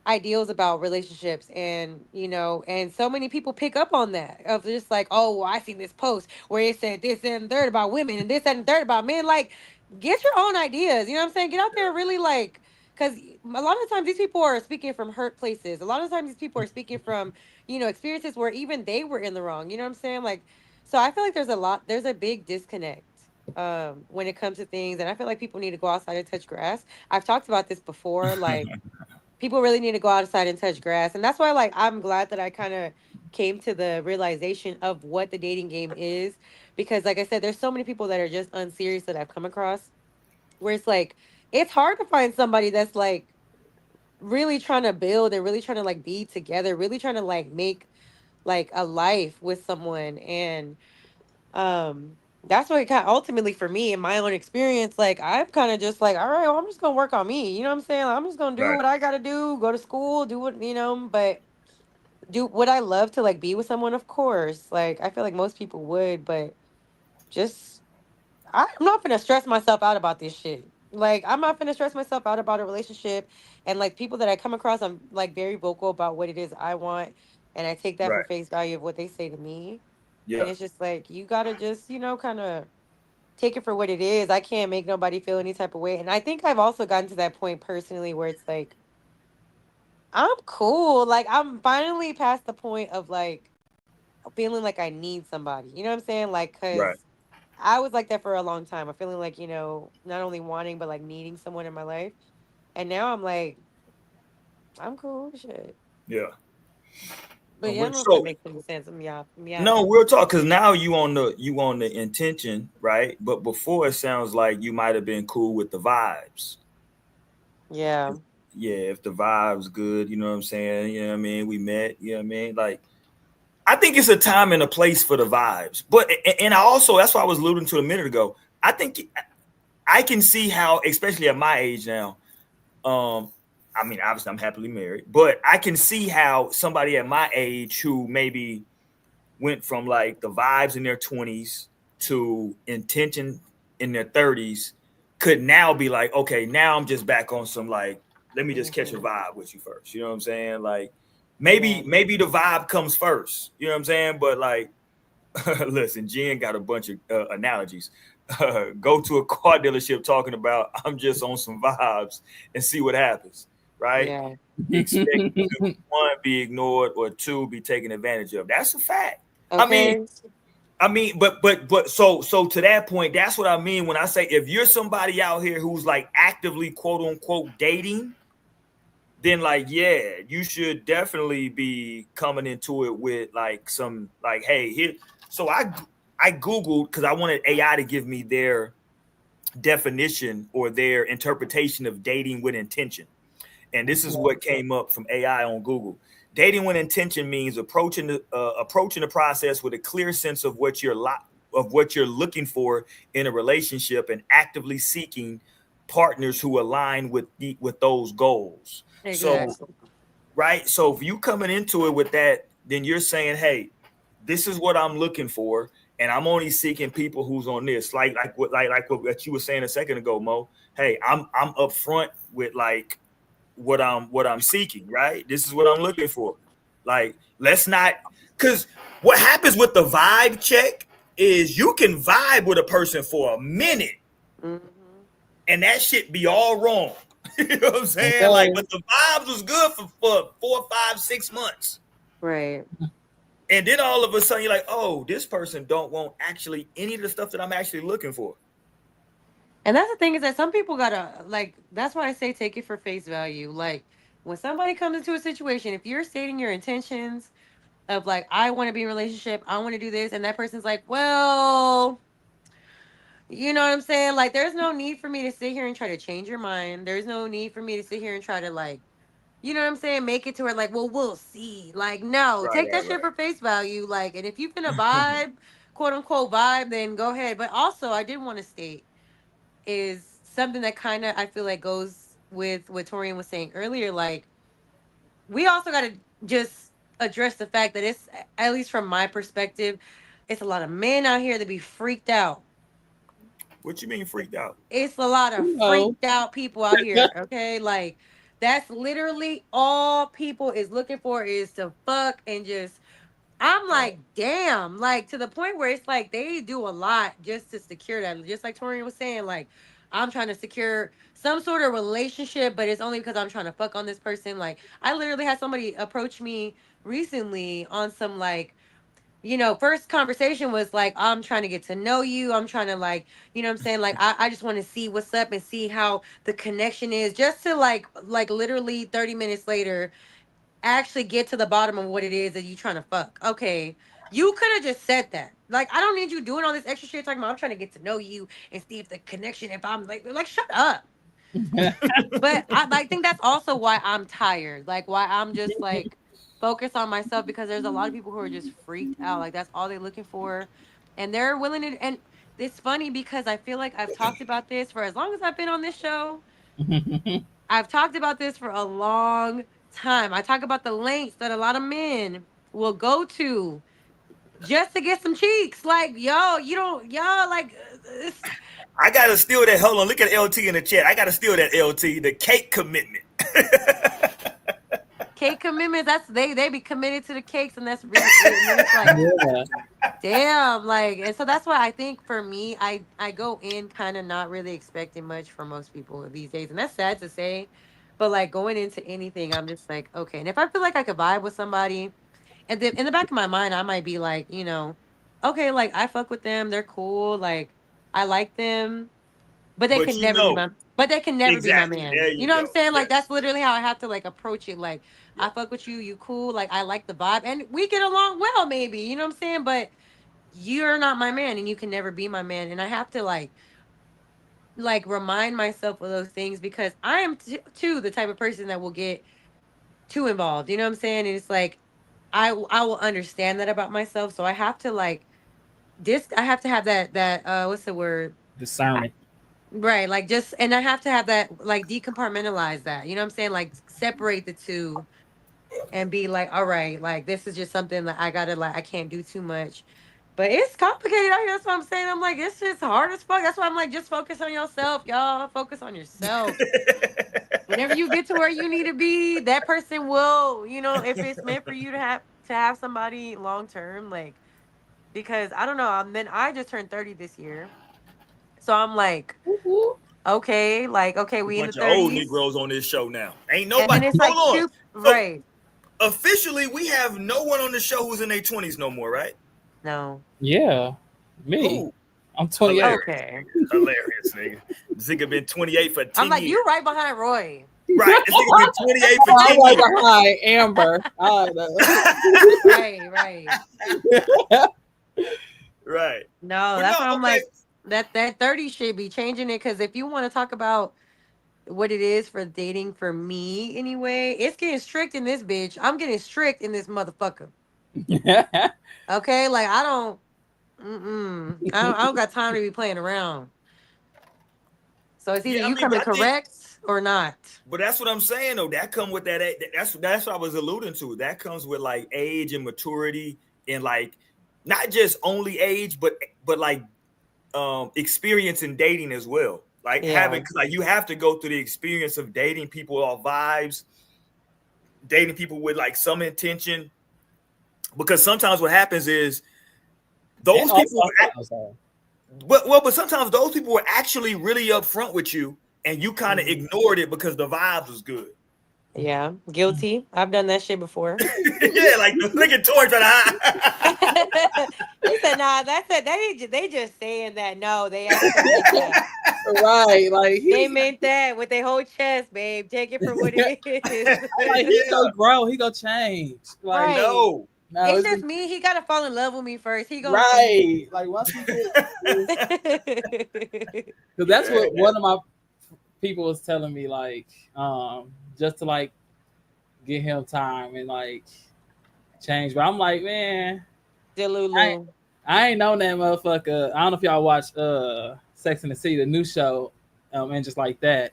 ideals about relationships, and and so many people pick up on that, of just like, oh, well, I seen this post where it said this and third about women, and this and third about men. Like, get your own ideas, you know what I'm saying? Get out there and really like, because a lot of times these people are speaking from hurt places. A lot of times these people are speaking from experiences where even they were in the wrong, you know what I'm saying? Like, so I feel like there's a big disconnect when it comes to things, and I feel like people need to go outside and touch grass. I've talked about this before, like, people really need to go outside and touch grass. And that's why, like, I'm glad that I kind of came to the realization of what the dating game is. Because, like I said, there's so many people that are just unserious that I've come across, where it's like, it's hard to find somebody that's like really trying to build and really trying to like be together, really trying to like make like a life with someone. And that's what it kind of ultimately, for me in my own experience, like I'm kind of just like, all right, well, I'm just gonna work on me, you know what I'm saying? Like, I'm just gonna do Right. what I gotta do, go to school, do what, but do, would I love to like be with someone? Of course, like I feel like most people would, but just, I'm not gonna stress myself out about this shit. Like, I'm not gonna stress myself out about a relationship. And like people that I come across, I'm like very vocal about what it is I want, and I take that for Right. face value of what they say to me. And Yeah. it's just like, you gotta just, kind of take it for what it is. I can't make nobody feel any type of way. And I think I've also gotten to that point personally where it's like, I'm cool. Like, I'm finally past the point of like feeling like I need somebody. You know what I'm saying? Like, cause Right. I was like that for a long time. I'm feeling like, not only wanting, but like needing someone in my life. And now I'm like, I'm cool. Shit. Yeah. But yeah, I don't know if that So makes any sense. I'm no, yapping. we'll talk, because now you on the intention, right? But before, it sounds like you might have been cool with the vibes. Yeah. Yeah, if the vibes good, you know what I'm saying? You know what I mean? We met, you know what I mean? Like, I think it's a time and a place for the vibes. But and I also, that's what I was alluding to a minute ago. I think I can see how, especially at my age now, um, I mean, obviously, I'm happily married, but I can see how somebody at my age who maybe went from like the vibes in their 20s to intention in their 30s could now be like, okay, now I'm just back on some like, let me just catch a Mhm. vibe with you first. You know what I'm saying? Like Yeah. maybe the vibe comes first. You know what I'm saying? But like, listen, Jen got a bunch of analogies. Go to a car dealership talking about I'm just on some vibes and see what happens, right? Yeah. Expect to one be ignored or two be taken advantage of. That's a fact. I mean, Okay. but so to that point, that's what I mean when I say if you're somebody out here who's like actively quote unquote dating, then like yeah, you should definitely be coming into it with like some like hey here. So I googled because I wanted AI to give me their definition or their interpretation of dating with intention. And this is what came up from AI on Google. Dating with intention means approaching the process with a clear sense of what you're looking for in a relationship and actively seeking partners who align with those goals. So Exactly. right, so if you coming into it with that, then you're saying, hey, this is what I'm looking for, and I'm only seeking people who's on this. Like what you were saying a second ago, Mo. Hey, I'm upfront with like what I'm seeking, right? This is what I'm looking for. Like, let's not because what happens with the vibe check is you can vibe with a person for a minute Hmm. and that shit be all wrong. You know what I'm saying? Like, Okay. but the vibes was good for 4, 5, 6 months. Right. And then all of a sudden you're like, oh, this person don't want actually any of the stuff that I'm actually looking for. And that's the thing is that some people gotta like. That's why I say take it for face value. Like when somebody comes into a situation, if you're stating your intentions of like I want to be in a relationship, I want to do this, and that person's like, well, you know what I'm saying? Like, there's no need for me to sit here and try to change your mind. There's no need for me to sit here and try to like, you know what I'm saying? Make it to where like, well, we'll see. Like, no, Right, take that right, shit right. for face value. Like, and if you finna vibe, quote unquote vibe, then go ahead. But also, I did want to state is something that kind of I feel like goes with what Torian was saying earlier. Like, we also got to just address the fact that it's, at least from my perspective, it's a lot of men out here that be freaked out. What you mean freaked out? It's a lot of No. freaked out people out here, okay? Like that's literally all people is looking for is to fuck and just I'm Right. like, damn, like to the point where it's like they do a lot just to secure that. Just like Torian was saying, like, I'm trying to secure some sort of relationship, but it's only because I'm trying to fuck on this person. Like, I literally had somebody approach me recently on some like first conversation was like, I'm trying to get to know you. I'm trying to like, you know what I'm saying? Like, I just want to see what's up and see how the connection is just to like literally 30 minutes later, actually get to the bottom of what it is that you trying to fuck. Okay. You could have just said that. Like, I don't need you doing all this extra shit talking about I'm trying to get to know you and see if the connection, if I'm like, shut up. But I think that's also why I'm tired. Like why I'm just like focused on myself because there's a lot of people who are just freaked out. Like that's all they're looking for. And they're willing to and it's funny because I feel like I've talked about this for as long as I've been on this show. I've talked about this for a long time. I talk about the lengths that a lot of men will go to just to get some cheeks. Like, yo, you don't, y'all, like, I gotta steal that. Hold on, look at LT in the chat. I gotta steal that LT, the cake commitment. cake commitments. That's they be committed to the cakes, and that's really it. And then it's like, Yeah. damn, like, and so that's why I think for me, I go in kind of not really expecting much from most people these days, and that's sad to say, but like going into anything, I'm just like, okay, and if I feel like I could vibe with somebody, and then in the back of my mind, I might be like, okay, like I fuck with them, they're cool, like I like them, but they But can never be my exactly. man. There You you know what I'm go. saying? Like Yes. that's literally how I have to like approach it. Like Yeah. I fuck with you, you cool, like I like the vibe and we get along well maybe. You know what I'm saying? But you're not my man and you can never be my man and I have to like remind myself of those things because I am too the type of person that will get too involved. You know what I'm saying? And it's like I will understand that about myself, so I have to like I have to have that what's the word? Discernment. Right, like just and I have to have that like decompartmentalize that. You know what I'm saying? Like separate the two and be like, all right, like this is just something that I gotta like I can't do too much. But it's complicated out here. That's what I'm saying. I'm like, it's just hard as fuck. That's why I'm like, just focus on yourself, y'all. Focus on yourself. Whenever you get to where you need to be, that person will, if it's meant for you to have somebody long term, like because I don't know. Then I just turned 30 this year. So I'm like, Woo-hoo. okay, like, okay, A we in the bunch of old 30s. Negroes on this show now. Ain't And nobody. then it's like Hold on. two, So right. officially, we have no one on the show who's in their 20s no more, right? No. Yeah, me. Who? I'm 28. Hilarious, Okay. nigga. Hilarious, nigga. This nigga been 28 for I'm 10 like, years. you right behind Roy. Right. This nigga been 28 for I'm 10 right years. behind Amber. I know. Right, right. Right. No, But no, that's why I'm okay. like, that 30 should be changing it. Because if you want to talk about what it is for dating for me anyway, it's getting strict in this bitch. I'm getting strict in this motherfucker. Okay? Like, I don't got time to be playing around. So it's either Yeah, I you mean, but coming I think, correct or not. but that's what I'm saying though. That come with that's what I was alluding to. That comes with like age and maturity and like not just only age, but like experience in dating as well. Like Yeah. having like you have to go through the experience of dating people off vibes, dating people with like some intention. Because sometimes what happens is And those also, people I'm sorry. but sometimes those people were actually really upfront with you and you kind of Mhm. ignored it because the vibes was good. Yeah. Guilty. I've done that shit before. Yeah, like look at Tori trying to hide. He said, "Nah, that's it. They just saying that. No, they actually meant that. Right, like They he, meant that with their whole chest, babe. Take it for what it like is." he Yeah, go grow, he go change. I Like Right. know. no, It's it's just me. He gotta fall in love with me first. He gonna see. right. Like once he get, because that's what one of my people was telling me, like, just to like get him time and like change. But I'm like, man, I ain't, Delulu. I ain't known that motherfucker. I don't know if y'all watch Sex and the City, the new show, and just like that.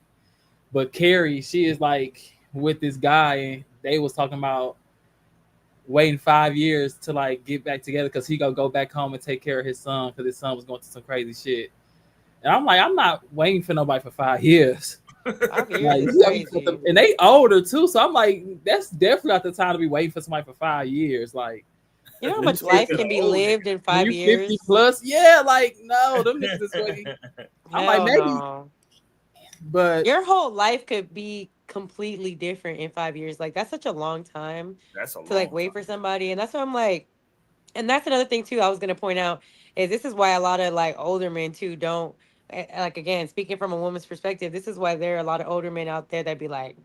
But Carrie, she is like with this guy, and they was talking about waiting 5 years to like get back together because he gonna go back home and take care of his son because his son was going through some crazy shit. And I'm like, I'm not waiting for nobody for 5 years. 5 years Like, is you got me crazy. and they older too, so I'm like, that's definitely not the time to be waiting for somebody for 5 years. Like, You know how when you much Tori life said fifty, an can be old lived in when five you 50 years? plus, yeah, like no, them niggas is waiting. nigga. I'm like Hell maybe, no. but Your whole life could be completely different in 5 years. Like that's such a long time That's a to like long wait for somebody. And that's what I'm like, and that's another thing too I was gonna point out is this is why a lot of like older men too don't like again, speaking from a woman's perspective, this is why there are a lot of older men out there that be like,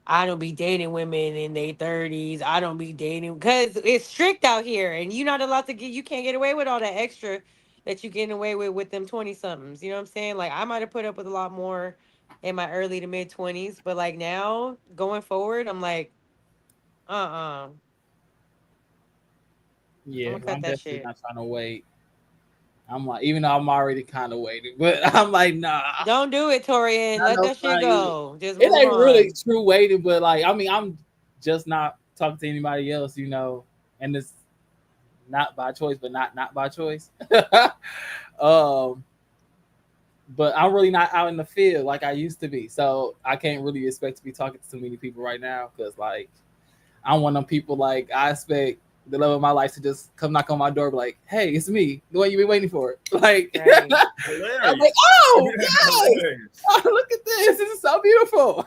I don't be dating women in their 30s. I don't be dating because it's strict out here, and you're not allowed to get. You can't get away with all that extra that you getting away with them 20 somethings. You know what I'm saying? Like I might have put up with a lot more in my early to mid 20s, but like now going forward, I'm like, uh, I'm yeah, gonna cut I'm that definitely shit. not trying to wait. I'm like, even though I'm already kind of waiting, but I'm like, nah, Don't do it, Torian. not Let no that shit 5 years. go. Just It move ain't really on. true waiting, but like, I mean, I'm just not talking to anybody else, and it's not by choice, but not by choice. um, but I'm really not out in the field like I used to be, so I can't really expect to be talking to too many people right now because like I'm one of them people like I expect the love of my life to just come knock on my door, be like, "Hey, it's me, the one you've been waiting for." Like, Right. I'm like, Hilarious. "Oh yes, Hilarious. oh, look at this! This is so beautiful."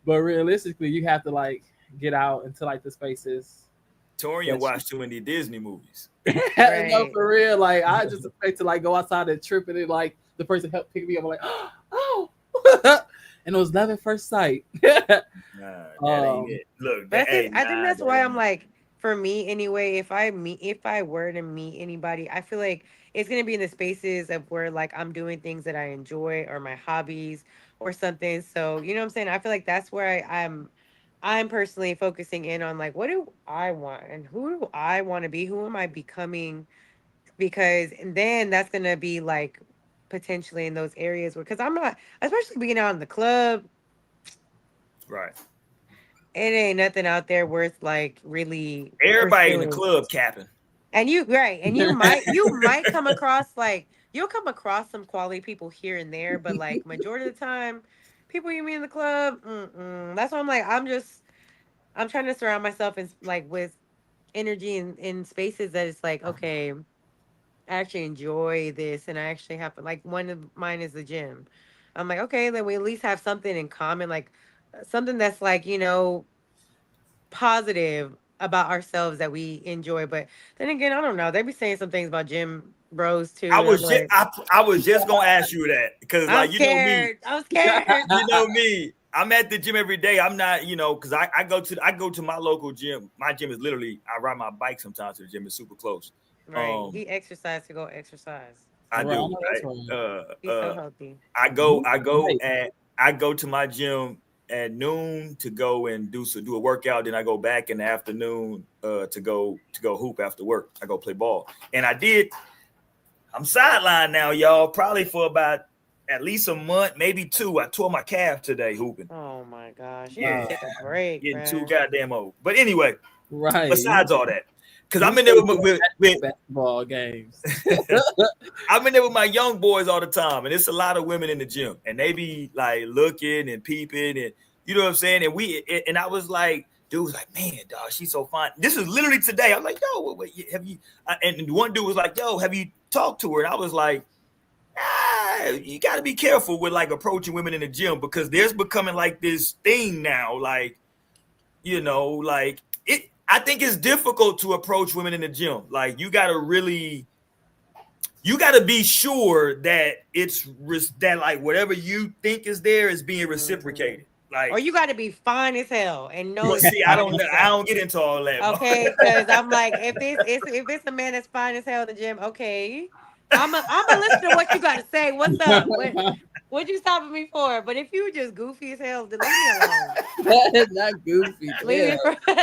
But realistically, you have to like get out into like the spaces Torian that watched too many Disney movies. no, Right. for real. Like I just expect to like go outside and trip and then like the person help pick me up. I'm like, oh, and it was love at first sight. Nah, that ain't um, it. Look, But hey, I think nah, that's that why I'm ain't it. like, for me anyway, if I were to meet anybody, I feel like it's gonna be in the spaces of where like I'm doing things that I enjoy or my hobbies or something. So you know what I'm saying? I feel like that's where I'm personally focusing in on like what do I want and who do I want to be? Who am I becoming? Because and then that's gonna be like potentially in those areas where, because I'm not, especially being out in the club, Right. it ain't nothing out there worth like really Everybody in the pursuing. club capping. And you right, and you might come across like you'll come across some quality people here and there, but like majority of the time, people you meet in the club, that's why I'm like I'm trying to surround myself in like with energy in spaces that it's like okay, I actually enjoy this, and I actually have like one of mine is the gym. I'm like okay, then we at least have something in common, like something that's like positive about ourselves that we enjoy. But then again, I don't know. They be saying some things about gym bros too, I and I'm was just like, I was just gonna ask you that because I'm like you know me, scared. I'm scared. you know me. I'm at the gym every day. I'm not, because I go to my local gym. My gym is literally I ride my bike sometimes to the gym. It's super close. Right. He exercised to go exercise. I Right, I do. know that's right. He's so healthy. I go You I go right. at I go to my gym at noon to go and do a workout. Then I go back in the afternoon to go hoop after work. I go play ball. And I'm sidelined now, y'all, probably for about at least a month, maybe 2. I tore my calf today hooping. Oh my gosh. You need Yeah, to take a break, getting too man. goddamn old. But anyway, Right. besides all that, because You I'm in there supposed to with basketball games. I'm in there with my young boys all the time, and it's a lot of women in the gym, and they be like looking and peeping, and you know what I'm saying. And I was like, dude was like, man, dog, she's so fine. This is literally today. I was like, yo, wait, have you? And one dude was like, yo, have you talked to her? And I was like, you got to be careful with like approaching women in the gym because there's becoming like this thing now, like like it. I think it's difficult to approach women in the gym. Like you got to be sure that that like whatever you think is there is being reciprocated. Like, Or you got to be fine as hell and know well, it's see, fine as I hell. don't get into all that. Okay, because I'm like, if it's a man that's fine as hell in the gym, okay, I'm a listen to what you got to say. What's up? What you stopping me for? But if you just goofy as hell, then leave me alone. That is not goofy. Leave Yeah. me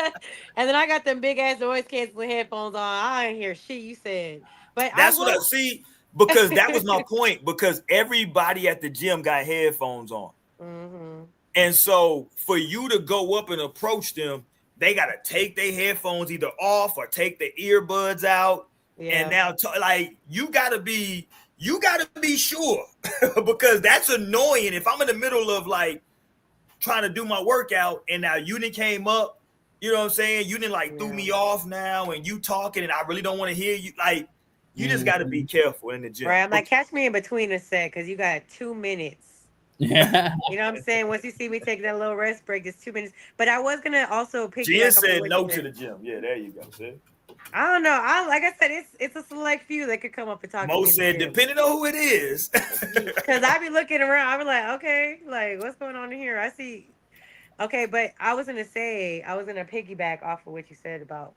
and then I got them big ass noise canceling headphones on. I ain't hear shit you said, but I That's what I will. see because that was my point. Because everybody at the gym got headphones on. Mm-hmm. And so for you to go up and approach them, they got to take their headphones either off or take the earbuds out. Yeah. And now like you got to be sure because that's annoying. If I'm in the middle of like trying to do my workout and now you didn't came up, you know what I'm saying? You didn't like threw me off now and you talking and I really don't want to hear you. Like you just got to be careful in the gym. Right. I'm like, catch me in between a set because you got 2 minutes. Yeah. You know what I'm saying? Once you see me taking that little rest break, it's 2 minutes. But I was gonna also pick Jen said no to the gym. Yeah, there you go. See? I don't know. Like I said, it's a select few that could come up and talk to me. Mo said, depending on who it is. Because I be looking around, I be like, okay, like what's going on in here? I see. Okay, but I was gonna piggyback off of what you said about.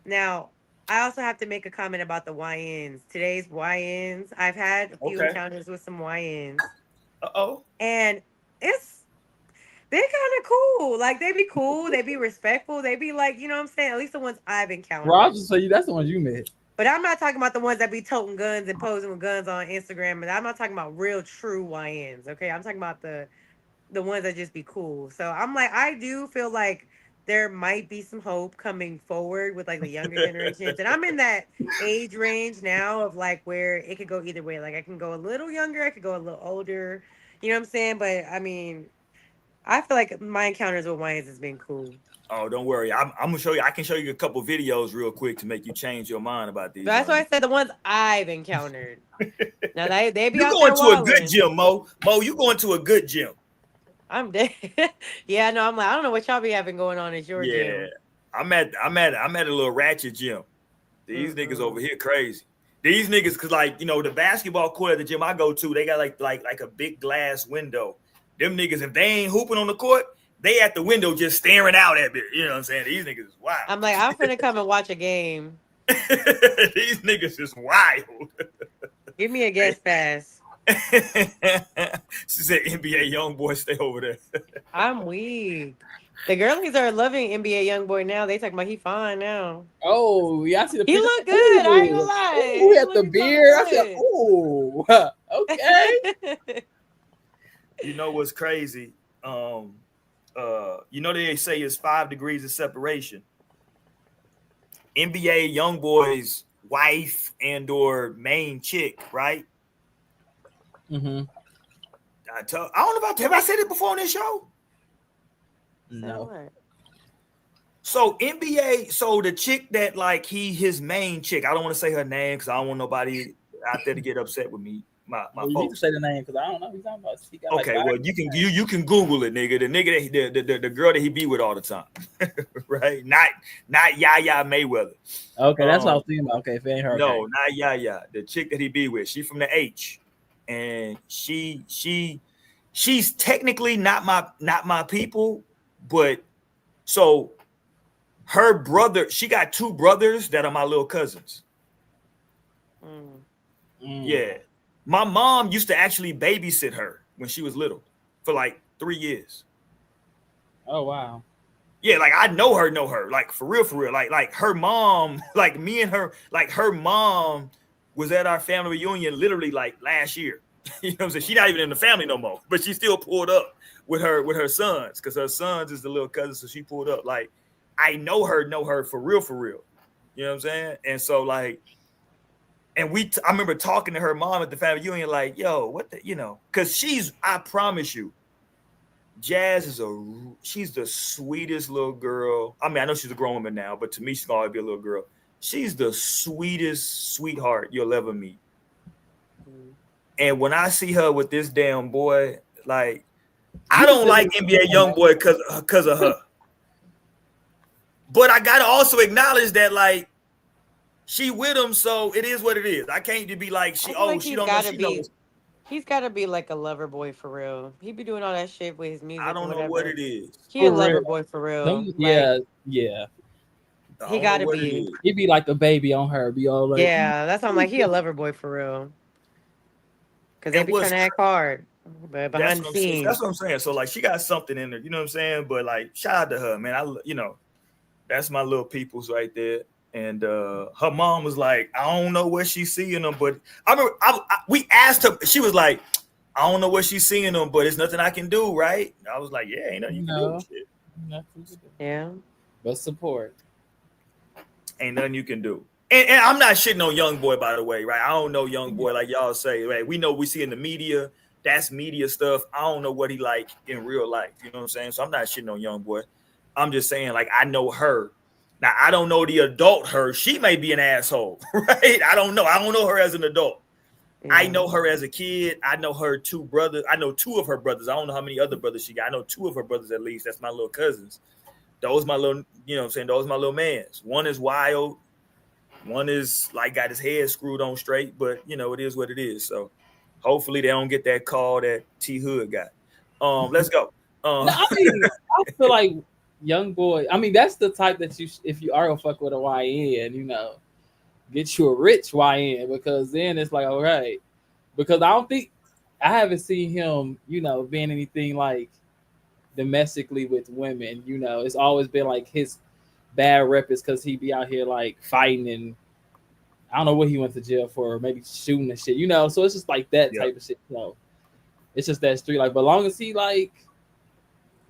Now, I also have to make a comment about the YNs. Today's YNs. I've had a few encounters with some YNs. And they're kind of cool. Like they be cool, they be respectful, they be like, you know what I'm saying? At least the ones I've encountered. Well, I'll just tell you that's the ones you met. But I'm not talking about the ones that be toting guns and posing with guns on Instagram. But I'm not talking about real true YNs. Okay, I'm talking about the ones that just be cool. So I'm like, I do feel like there might be some hope coming forward with like the younger generations. And I'm in that age range now of like where it could go either way. Like I can go a little younger, I could go a little older. You know what I'm saying? But I mean, I feel like my encounters with YNs has been cool. Oh, don't worry. I'm gonna show you. I can show you a couple videos real quick to make you change your mind about these. That's why I said the ones I've encountered. Now they be you out going there to a good gym, Mo. Mo, you going to a good gym. I'm dead. Yeah, no, I'm like, I don't know what y'all be having going on at your gym. Yeah, I'm at a little ratchet gym. These niggas over here crazy. These niggas, cause like the basketball court at the gym I go to, they got like a big glass window. Them niggas, if they ain't hooping on the court, they at the window just staring out at me. You know what I'm saying? These niggas is wild. I'm like, I'm finna come and watch a game. These niggas is wild. Give me a guest pass. She said NBA young boy stay over there. I'm weak. The girlies are loving NBA young boy now. They talking about he fine now. Oh, yeah, I see the He picture. look good. I ain't gonna lie. He had the beard. I said, oh. Okay. You know what's crazy? You know they say it's 5 degrees of separation. NBA young boy's wife and or main chick, right? Mm-hmm. I don't know about have I said it before on this show? No. So NBA, so the chick that like his main chick, I don't want to say her name because I don't want nobody out there to get upset with me. My Well, you need to folks. say the name because I don't know. He's talking about. He got like Okay, well you can Google it, nigga. The nigga that the girl that he be with all the time, right? Not Yaya Mayweather. Okay, that's what I was thinking about. Okay, if it ain't her, No, okay. not Yaya. The chick that he be with, she from the H, and she's technically not my people, but so her brother, she got 2 brothers that are my little cousins. Mm. Yeah. My mom used to actually babysit her when she was little for like 3 years. Oh wow. Yeah, like I know her, like for real. Like her mom, like me and her, like her mom was at our family reunion literally like last year. You know what I'm saying? She's not even in the family no more, but she still pulled up with her sons because her sons is the little cousin, so she pulled up. Like I know her for real. You know what I'm saying? And so like, and I remember talking to her mom at the family reunion, like, yo, what the, you know, because I promise you, Jazz she's the sweetest little girl. I mean, I know she's a grown woman now, but to me, she's gonna always be a little girl. She's the sweetest sweetheart you'll ever meet. And when I see her with this damn boy, like, I don't like NBA young boy because of her. But I gotta also acknowledge that, like, she with him, so it is what it is. I can't be like she don't know she knows. He's gotta be like a lover boy for real. He be doing all that shit with his music I or don't know whatever. what it is. He a For lover real. boy for real. Yeah. I He don't gotta know what it be. is. He be like the baby on her. Be all like, Yeah, that's why I'm like, he a lover boy for real. Because they And be trying to act hard. But behind the scenes. That's what I'm saying. So like she got something in her, you know what I'm saying? But like shout out to her, man. That's my little peoples right there. And her mom was like, I don't know what she's seeing them, but I remember we asked her, she was like, I don't know what she's seeing them, but it's nothing I can do, right? And I was like, yeah, ain't nothing you can do. Shit. nothing to do. Yeah. But support. Ain't nothing you can do. And I'm not shitting on young boy, by the way, right? I don't know young boy like y'all say, right? We see in the media, that's media stuff. I don't know what he like in real life. You know what I'm saying? So I'm not shitting on young boy. I'm just saying, like, I know her. Now, I don't know the adult her. She may be an asshole, right? I don't know. I don't know her as an adult. Yeah. I know her as a kid. I know her 2 brothers. I know 2 of her brothers. I don't know how many other brothers she got. I know 2 of her brothers at least. That's my little cousins. Those my little, you know what I'm saying? Those my little mans. One is wild. One is like got his head screwed on straight, but you know, it is what it is. So hopefully they don't get that call that T Hood got. Let's go. No, I mean, I feel like young boy. I mean, that's the type that if you are gonna fuck with a YN, you know, get you a rich YN because then it's like, all right. Because I haven't seen him, you know, being anything like domestically with women. You know, it's always been like his bad rep is because he be out here like fighting and I don't know what he went to jail for, maybe shooting and shit, you know. So it's just like that type of shit. You know, it's just that street. Like, but long as he like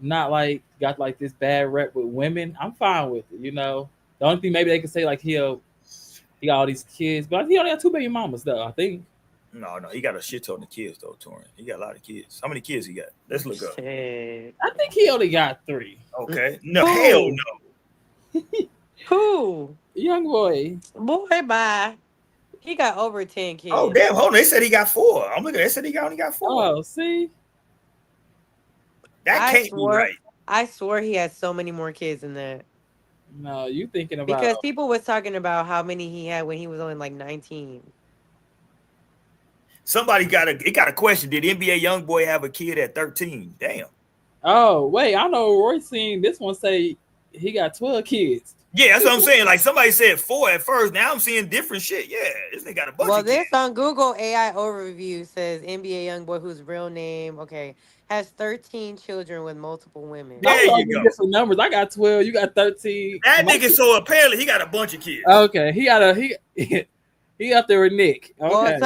not like got like this bad rep with women, I'm fine with it. You know, the only thing maybe they could say like he got all these kids, but he only got 2 baby mamas though. I think. No, he got a shit ton of kids though, Torin. He got a lot of kids. How many kids he got? Let's look up. Shit. I think he only got 3. Okay. No, hell no. Who? Young boy. Boy, bye. He got over 10 kids. Oh, damn. Hold on. They said he got 4. I'm looking. They said he only got 4. Oh, see? That can't be right. I swore he had so many more kids than that. No, you thinking about... Because people was talking about how many he had when he was only like 19. Somebody got a question. Did NBA YoungBoy have a kid at 13? Damn. Oh, wait. I know Roy seen this one say he got 12 kids. Yeah, that's what I'm saying. Like somebody said 4 at first. Now I'm seeing different shit. Yeah, this nigga got a bunch of kids. Well, this on Google AI overview says NBA YoungBoy, whose real name, has 13 children with multiple women. There you go. Different numbers. I got 12. You got 13. That nigga, so apparently he got a bunch of kids. Okay, he got a He up there with Nick. Well, Okay.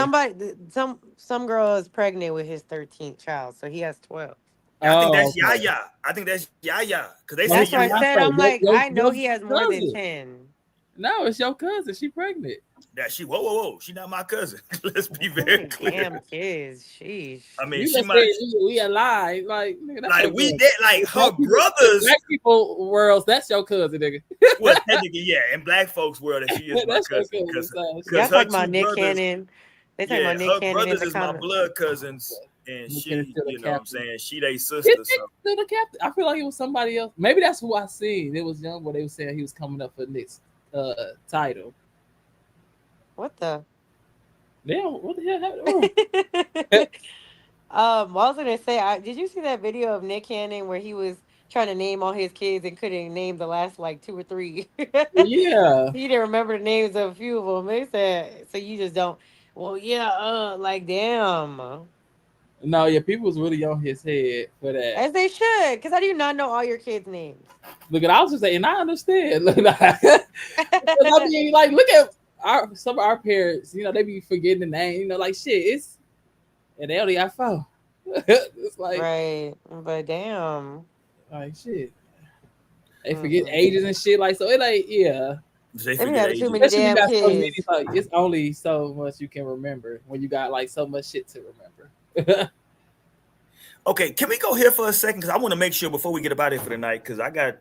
some girl is pregnant with his 13th child, so he has 12. Yeah, I think Oh, that's okay. Yaya. I think that's Yaya because they No, say That's it's why I Yaya. said Beyonce. I'm like I know Your he has more than cousin. 10. No, it's your cousin. She pregnant. That she whoa. She not my cousin. Let's be Too very many clear. damn kids. Sheesh. I mean, You she just might said we alive. Like, nigga, that's like your we cousin. did like her In brothers. black people worlds, that's your cousin, nigga. Well, technically, yeah, in black folks' world, that she is my That's your cousin cousin. So Y'all because her talking about two Nick brothers, Cannon? They talking yeah, about Nick her Cannon in brothers the is my comment. blood cousins, and Nick Cannon's she, still the you know, what I'm captain. saying she they Is sister. Nick So still the captain? I feel like it was somebody else. Maybe that's who I seen. It was young where they were saying he was coming up for Nick's title. What the? Damn, what the hell happened? I was gonna say, did you see that video of Nick Cannon where he was trying to name all his kids and couldn't name the last like 2 or 3? Yeah. He didn't remember the names of a few of them. They said, so you just don't. Well, yeah, like damn. No, yeah, people was really on his head for that. As they should, because how do you not know all your kids' names? Look, I was just saying, I understand. Look, because I mean, like, look at some of our parents. You know, they be forgetting the name. You know, like shit. It's and they only got 4. It's Right, but damn. like shit. They forget Mm-mm. ages and shit. Like so, it ain't yeah. they They be forget having too ages. many Especially when you damn got so many. kids. Like it's only so much you can remember when you got like so much shit to remember. Okay, can we go here for a second? Because I want to make sure before we get about it for the night, because I got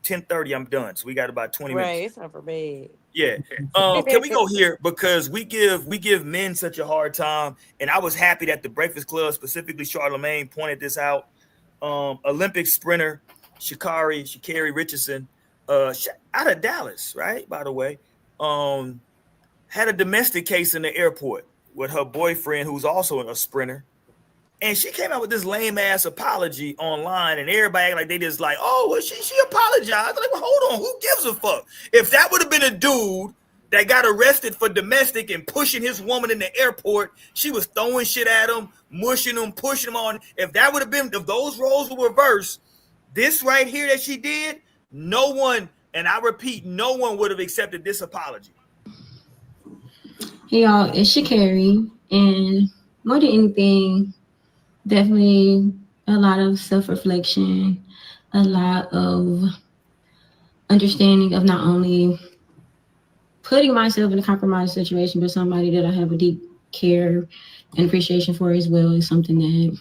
10:30, I'm done. So we got about 20 minutes. Right, it's not for bed. Yeah. Can we go here? Because we give men such a hard time. And I was happy that the Breakfast Club, specifically Charlemagne, pointed this out. Olympic sprinter Sha'Carri Richardson, out of Dallas, right? By the way, had a domestic case in the airport with her boyfriend, who's also a sprinter. And she came out with this lame ass apology online, and everybody like they just like, oh, well, she apologized. Like, well, hold on, who gives a fuck? If that would have been a dude that got arrested for domestic and pushing his woman in the airport, she was throwing shit at him, mushing him, pushing him on. If that would have been, if those roles were reversed, this right here that she did, no one, and I repeat, no one would have accepted this apology. Hey y'all, it's Sha'Carri, and more than anything, definitely a lot of self-reflection, a lot of understanding of not only putting myself in a compromised situation, but somebody that I have a deep care and appreciation for as well is something that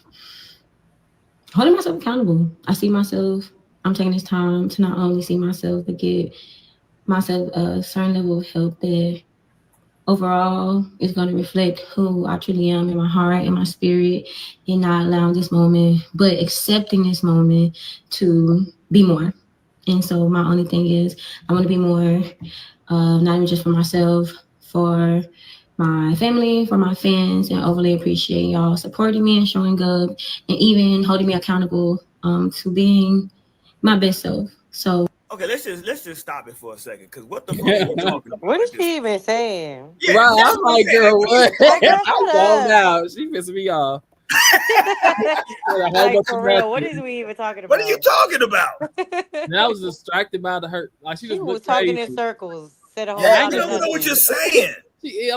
holding myself accountable. I see myself, I'm taking this time to not only see myself, but get myself a certain level of help that overall is going to reflect who I truly am in my heart and my spirit, and not allowing this moment, but accepting this moment to be more. And so my only thing is I want to be more, not even just for myself, for my family, for my fans, and overly appreciate y'all supporting me and showing up and even holding me accountable to being my best self. So Okay, let's just stop it for a second, because what the fuck are you talking What about is at this she point? even saying? Yeah, Right, that's I'm what I'm like, saying. girl, Like, what are you what? talking Girl, about? I'm shut zoned up. out. She pissing me off. A whole Like bunch for of real, what is nothing. we even talking What are you about? talking about? And I was distracted by the hurt. Like she She just was looked talking in crazy. circles, said a Yeah, whole Yeah, I lot we didn't of don't know. know what you're nothing. saying.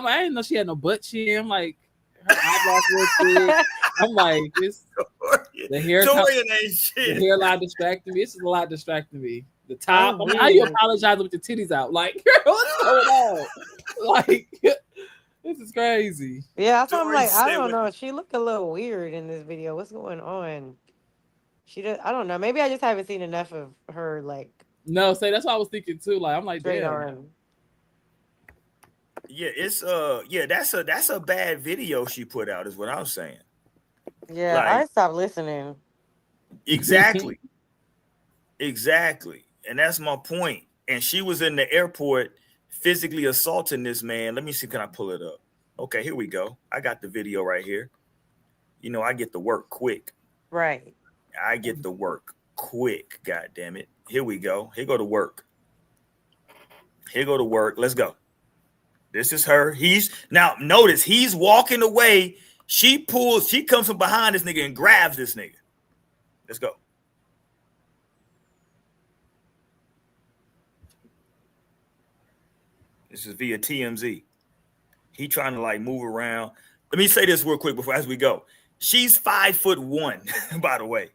I didn't know she had no butt chin. Like her eyebrows real thick. I'm like, this the hair, Torian ain't the shit. hairline distracting me. This is a lot distracting me. The top. I'm I'm like, how you weird. apologize with your titties out? Like, girl, what's going on? Like, this is crazy. Yeah, that's why I'm Tori like, I said don't what? know. She looked a little weird in this video. What's going on? She does. I don't know. Maybe I just haven't seen enough of her like No, say that's what I was thinking too. Like, I'm like, straight damn. on. Yeah, it's yeah, that's a bad video she put out, is what I'm saying. Yeah, Like, I stopped listening. exactly. Exactly. And that's my point. And she was in the airport physically assaulting this man. Let me see, can I pull it up? Okay, here we go. I got the video right here. You know, I get to work quick. Right. I get to work quick. God damn it. Here we go. Here go to work. Here go to work. Let's go. This is her. He's now notice he's walking away. She comes from behind this nigga and grabs this nigga. Let's go. This is via TMZ. He trying to like move around. Let me say this real quick before as we go. She's 5'1", by the way.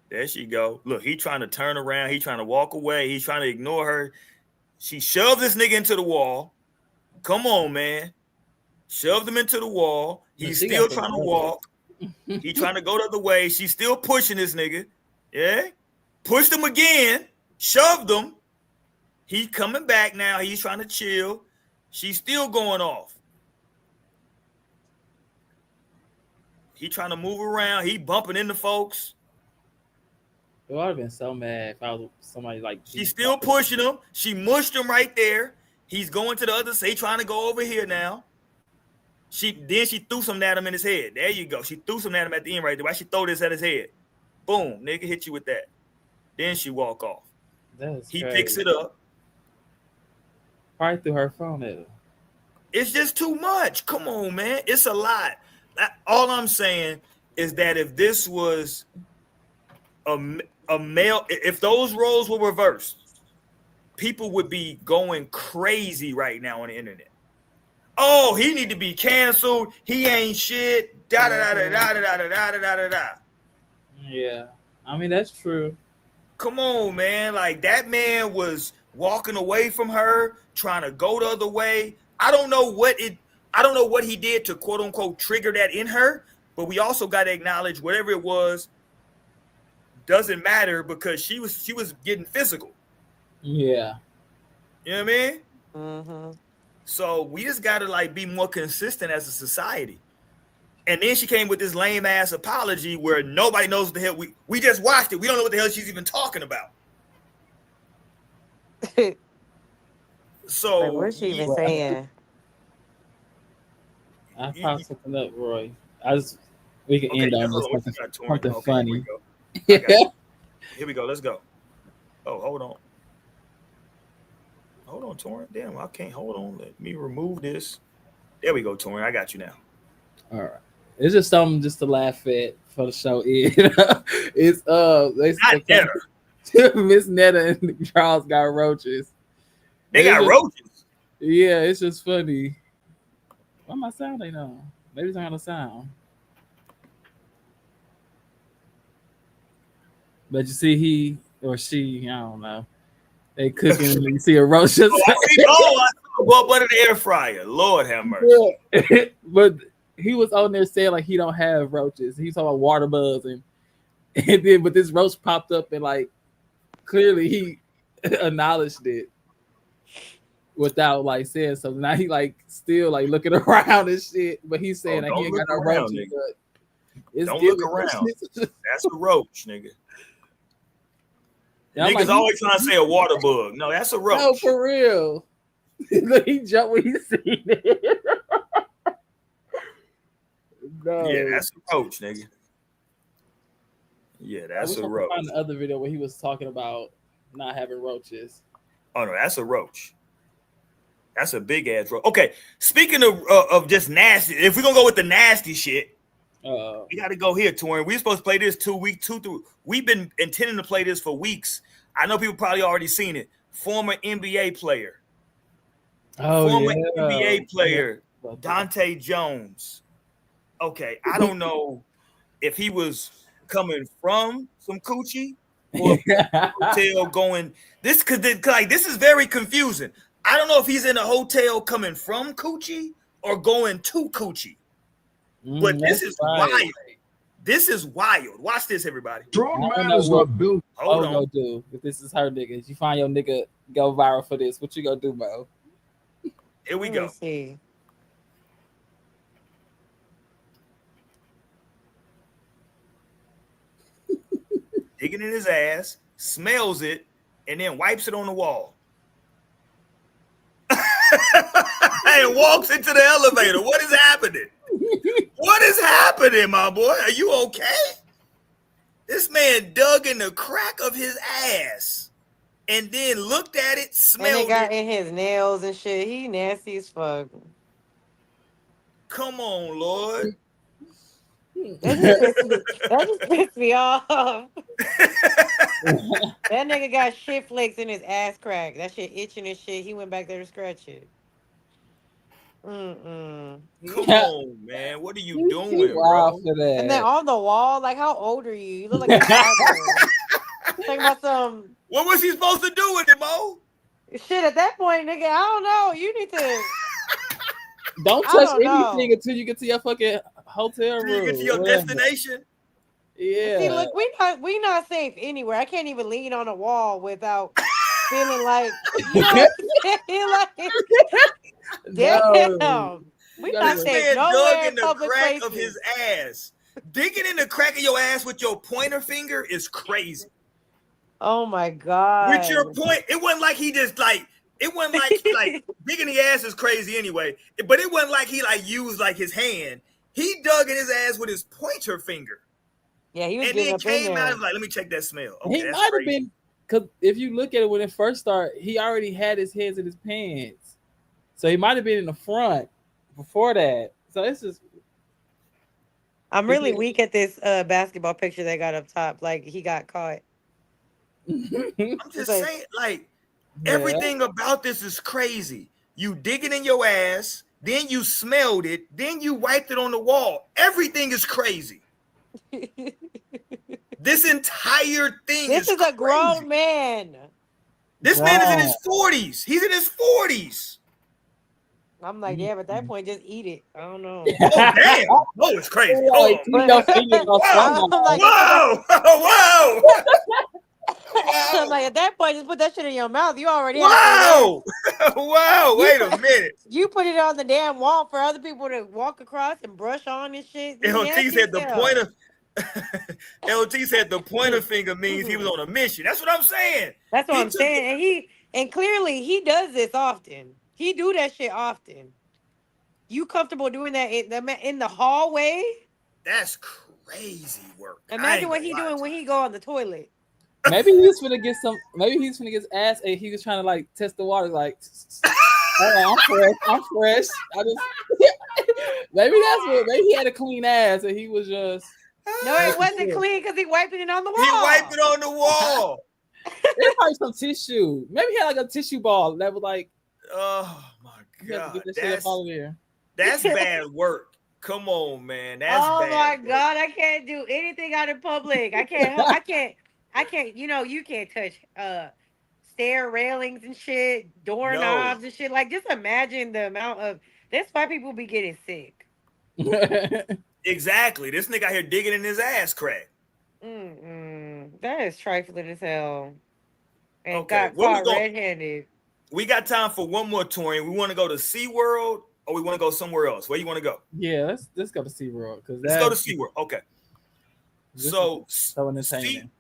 There she go. Look, he trying to turn around. He trying to walk away. He's trying to ignore her. She shoved this nigga into the wall. Come on, man. Shoved him into the wall. He's still trying to walk. He trying to go the other way. She's still pushing this nigga. Yeah. Pushed him again. Shoved him. He's coming back now. He's trying to chill. She's still going off. He trying to move around. He bumping into folks. I would have been so mad if I was somebody like. She's still pushing him. She mushed him right there. He's going to the other side, trying to go over here now. She threw something at him in his head. There you go. She threw something at him at the end right there. Why she throw this at his head? Boom, nigga hit you with that. Then she walk off. He crazy. Picks it up. Right through her phone at her. It's just too much. Come on, man. It's a lot. All I'm saying is that if this was a male, if those roles were reversed, people would be going crazy right now on the internet. Oh, he need to be canceled. He ain't shit. Da da da da da da da da da da da. Yeah, I mean that's true. Come on, man. Like that man was walking away from her, trying to go the other way. I don't know what he did to quote unquote trigger that in her, but we also got to acknowledge whatever it was doesn't matter because she was getting physical. Yeah. You know what I mean? Mm-hmm. So we just got to like be more consistent as a society. And then she came with this lame ass apology where nobody knows what the hell we just watched it. We don't know what the hell she's even talking about. So like, what's she even saying? I found something up, Roy. We can end on this something funny. Here we go. Let's go. Oh, hold on. Hold on, Torrent. Damn, I can't hold on. Let me remove this. There we go, Torrent. I got you now. All right. It's just something just to laugh at for the show. It's Miss Netta and Charles got roaches. They got roaches. Yeah, it's just funny. Why my sound ain't on? Maybe it's not gonna sound. But you see, he or she, I don't know. They cooking and you see a roach. I saw butter in the air fryer. Lord have mercy. Yeah. But he was on there saying like he don't have roaches. He's talking about water bugs and then but this roach popped up and like clearly he acknowledged it without like saying something. Now he like still like looking around and shit, but he's saying like he ain't got no roaches. Don't look around. That's a roach, nigga. Niggas like, always trying to say a water bug. No, that's a roach. No, for real. He jumped when he seen it. No. Yeah, that's a roach, nigga. Yeah, that's a roach. I found the other video where he was talking about not having roaches. Oh no, that's a roach. That's a big ass roach. Okay, speaking of just nasty, if we're gonna go with the nasty shit, we got to go here, Torrin. We're supposed to play this 2 weeks, we've been intending to play this for weeks. I know people probably already seen it. Former NBA player. Former NBA player, Dante Jones. Okay, I don't know if he was coming from some coochie or hotel going. This is very confusing. I don't know if he's in a hotel coming from coochie or going to coochie. But this is wild. This is wild. Watch this, everybody. Strong manners are built. Hold on. Go do if this is her nigga. You find your nigga go viral for this. What you gonna do, Mo? Here we go. Let me see. Digging in his ass, smells it, and then wipes it on the wall. And walks into the elevator. What is happening? What is happening, my boy? Are you okay? This man dug in the crack of his ass and then looked at it, smelled and it. Got in his nails and shit. He nasty as fuck. Come on, Lord. That just pissed me off. That nigga got shit flakes in his ass crack. That shit itching and shit. He went back there to scratch it. Mm-mm. Come on, man. What are you He doing, wild bro? for that. And then on the wall, like, how old are you? You look like a toddler. Talking about some What was he supposed to do with it, Mo? shit at that point, nigga. I don't know. You need to. Don't I touch don't anything know. until you get to your fucking hotel Till you room. get to your Whatever. destination? Yeah. See, look, we not safe anywhere. I can't even lean on a wall without feeling like, you know what I'm saying? Like, No. damn. We You gotta not This go. safe man dug nowhere in in the public crack of places. his ass. Digging in the crack of your ass with your pointer finger is crazy. Oh my With your God. point, it wasn't like he just like it wasn't like digging the ass is crazy anyway. But it wasn't like he like used like his hand. He dug in his ass with his pointer finger. Yeah, he was And getting then up in came out there. and was like, let me check that smell. Okay, He that's might have crazy. been, because if you look at it when it first started, he already had his hands in his pants. So he might have been in the front before that. So it's just. I'm really weak at this basketball picture they got up top. Like, he got caught. I'm It's just like, saying, like, Yeah. everything about this is crazy. You dig it in your ass, then you smelled it, then you wiped it on the wall. Everything is crazy. This entire thing this is crazy. a grown man. This man is in his 40s. He's in his 40s. I'm like, yeah, but at that point, just eat it. I don't know. Oh, damn. Oh, it's crazy. Hold on. Keep your fingers on I'm somebody. like, Whoa. Whoa. I'm like, at that point, just put that shit in your mouth. You already halfway Whoa. Whoa. Wait a minute. You put it on the damn wall for other people to walk across and brush on and shit. You LT nasty said as the hell. pointer. LT said the pointer finger means he was on a mission. That's what I'm saying. That's what He I'm took saying. And clearly he does this often. He do that shit often. You comfortable doing that in the hallway? That's crazy work. Imagine what he doing when he go on the toilet. Maybe he's gonna get some. Maybe he's gonna get his ass ate. He was trying to like test the water. Like, oh, I'm fresh. I just maybe that's what. Maybe he had a clean ass and he was just. No, it wasn't clean because he wiping it on the wall. He wiped it on the wall. There's probably some tissue. Maybe he had like a tissue ball that was like. Oh my You have to god, get that shit up out of there. that's bad work. Come on, man. That's oh bad my work. God, I can't do anything out in public. I can't. You know, you can't touch stair railings and shit, doorknobs and shit. Like, just imagine the amount of. That's why people be getting sick. Exactly. This nigga out here digging in his ass crack. That is trifling as hell. And Okay, got caught red-handed. We got time for one more touring. We want to go to SeaWorld or we want to go somewhere else? Where you want to go? Yeah, let's go to SeaWorld. Let's go to SeaWorld. Okay. So entertaining.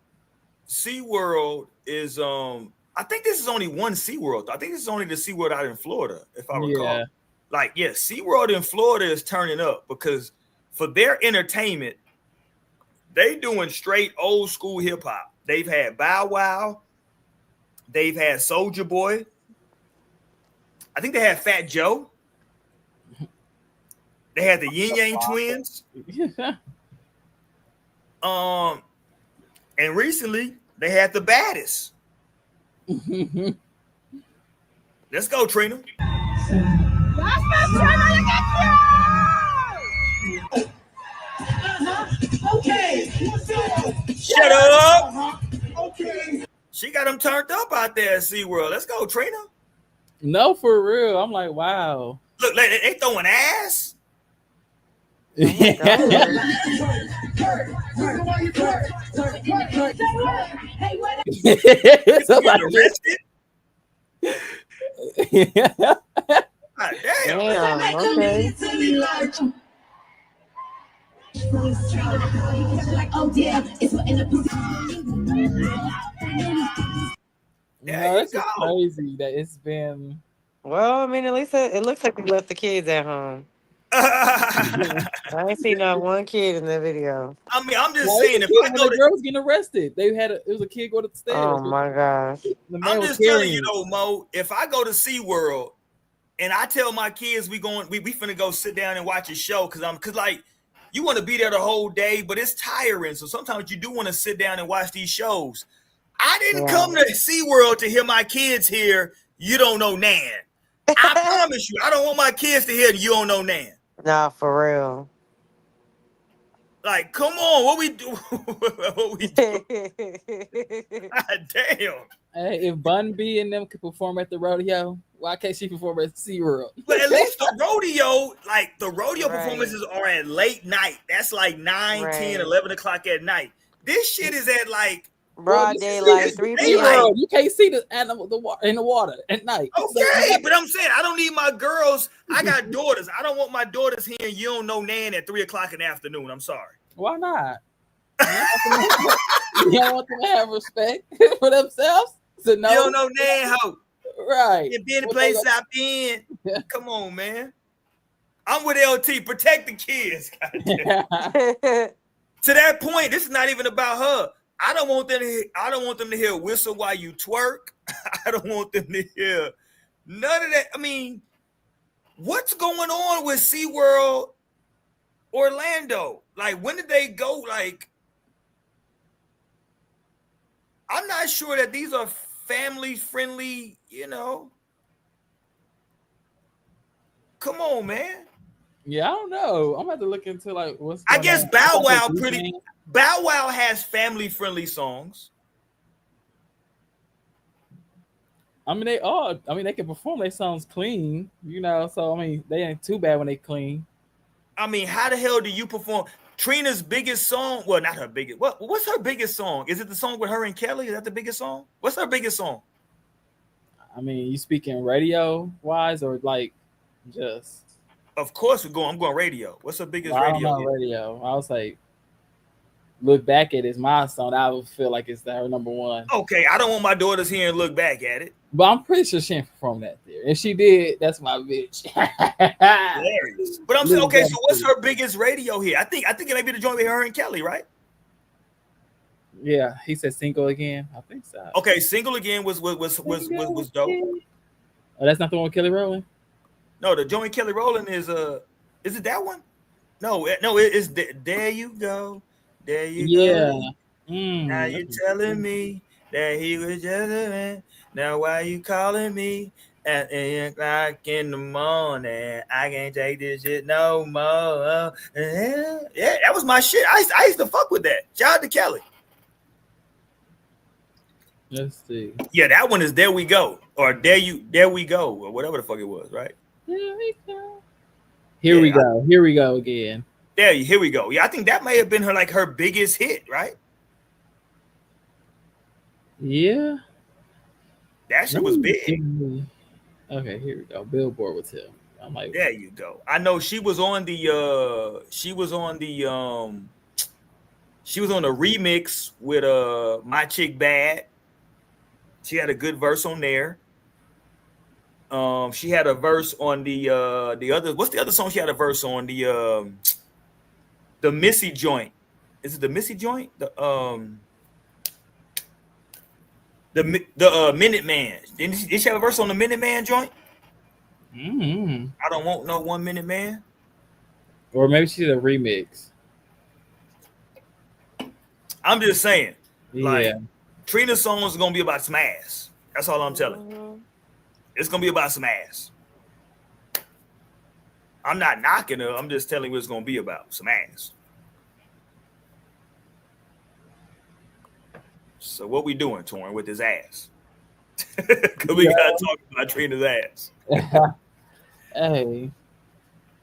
SeaWorld is I think this is only one SeaWorld. I think this is only the SeaWorld out in Florida, if I recall. Yeah. Like, yeah, SeaWorld in Florida is turning up because for their entertainment, they doing straight old school hip hop. They've had Bow Wow, they've had Soulja Boy. I think they had Fat Joe. They had the Yin Yang Twins. And recently they had the Baddest. Let's go, Trina. Okay. Shut up. Okay. She got them turned up out there at SeaWorld. Let's go, Trina. No, for real. I'm like, wow. Look, like they throwing ass. Somebody arrested. God damn. Okay. No, this is crazy that it's been. Well, I mean, at least it looks like we left the kids at home. I ain't seen not one kid in the video. I mean, I'm just saying, if I go the girl was getting arrested, it was a kid going upstairs. Oh my gosh! I'm just telling you though, Mo. If I go to SeaWorld and I tell my kids we finna go sit down and watch a show, cause you want to be there the whole day, but it's tiring. So sometimes you do want to sit down and watch these shows. I didn't come to SeaWorld to hear my kids hear "You Don't Know Nan." I promise you, I don't want my kids to hear "You Don't Know Nan." Nah, for real. Like, come on, what we do? What we do? God damn. Hey, if Bun B and them could perform at the rodeo, why can't she perform at SeaWorld? But at least the rodeo, like the rodeo Right. performances are at late night. That's like 9, Right. 10, 11 o'clock at night. This shit is at like broad daylight, 3 p.m. SeaWorld, you can't see the animal in the water at night. Okay, but I'm saying I don't need my girls. I got daughters. I don't want my daughters hearing "You Don't Know Nan" at 3 o'clock in the afternoon. I'm sorry. Why not? You don't want them to have respect for themselves? So no. You don't know Nan, ho. Right. It be in the place I've been. Come on, man. I'm with LT. Protect the kids. To that point, this is not even about her. I don't want them to hear "Whistle While You Twerk." I don't want them to hear none of that. I mean, what's going on with SeaWorld Orlando? Like, when did they go? Like, I'm not sure that these are family friendly, you know. Come on, man. Yeah, I don't know. I'm about to look into like what's I going guess on. Bow Wow has family friendly songs. I mean, they can perform their songs clean, you know. So I mean, they ain't too bad when they clean. I mean, how the hell do you perform Trina's biggest song? Well, not her biggest. What's her biggest song? Is it the song with her and Kelly? Is that the biggest song? What's her biggest song? I mean, you speaking radio wise or like just? Of course, I'm going radio. What's her biggest I don't radio? know radio. I was like, "Look Back at It's my song." I would feel like it's her number one. Okay, I don't want my daughters here and look back at it. But I'm pretty sure she ain't perform that there. If she did, that's my bitch. Hilarious. But I'm saying, okay, so what's her biggest radio here? I think it may be the joint with her and Kelly, right? Yeah, he said "Single Again." I think so. Okay, "Single Again" was dope. Oh, that's not the one with Kelly Rowland? No, the joint Kelly Rowland is it that one? No, it's There You Go. There you go. Now you telling me that he was just a man. Now why you calling me at 8 o'clock in the morning? I can't take this shit no more. Yeah, that was my shit. I used to fuck with that. Shout out to Kelly. Let's see. Yeah, that one is There We Go. Or There We Go, or whatever the fuck it was, right? Here we go. Here we go. Here we go again. Here we go. Yeah, I think that may have been her biggest hit, right? Yeah. That shit was big. Okay, here we go. Billboard with him. I'm like, there you go. I know she was on the remix with My Chick Bad. She had a good verse on there. She had a verse on the other. What's the other song she had a verse on? The Missy joint. Is it the Missy joint? The Minute Man. Did she have a verse on the Minute Man joint? Mm-hmm. I don't want no 1 Minute Man. Or maybe she did a remix. I'm just saying. Yeah. Like, Trina's song is gonna be about some ass. That's all I'm telling you. It's gonna be about some ass. I'm not knocking her. I'm just telling you what it's gonna be about. Some ass. So what we doing, Torrin, with his ass? Because we gotta talk about Trina's ass. Hey,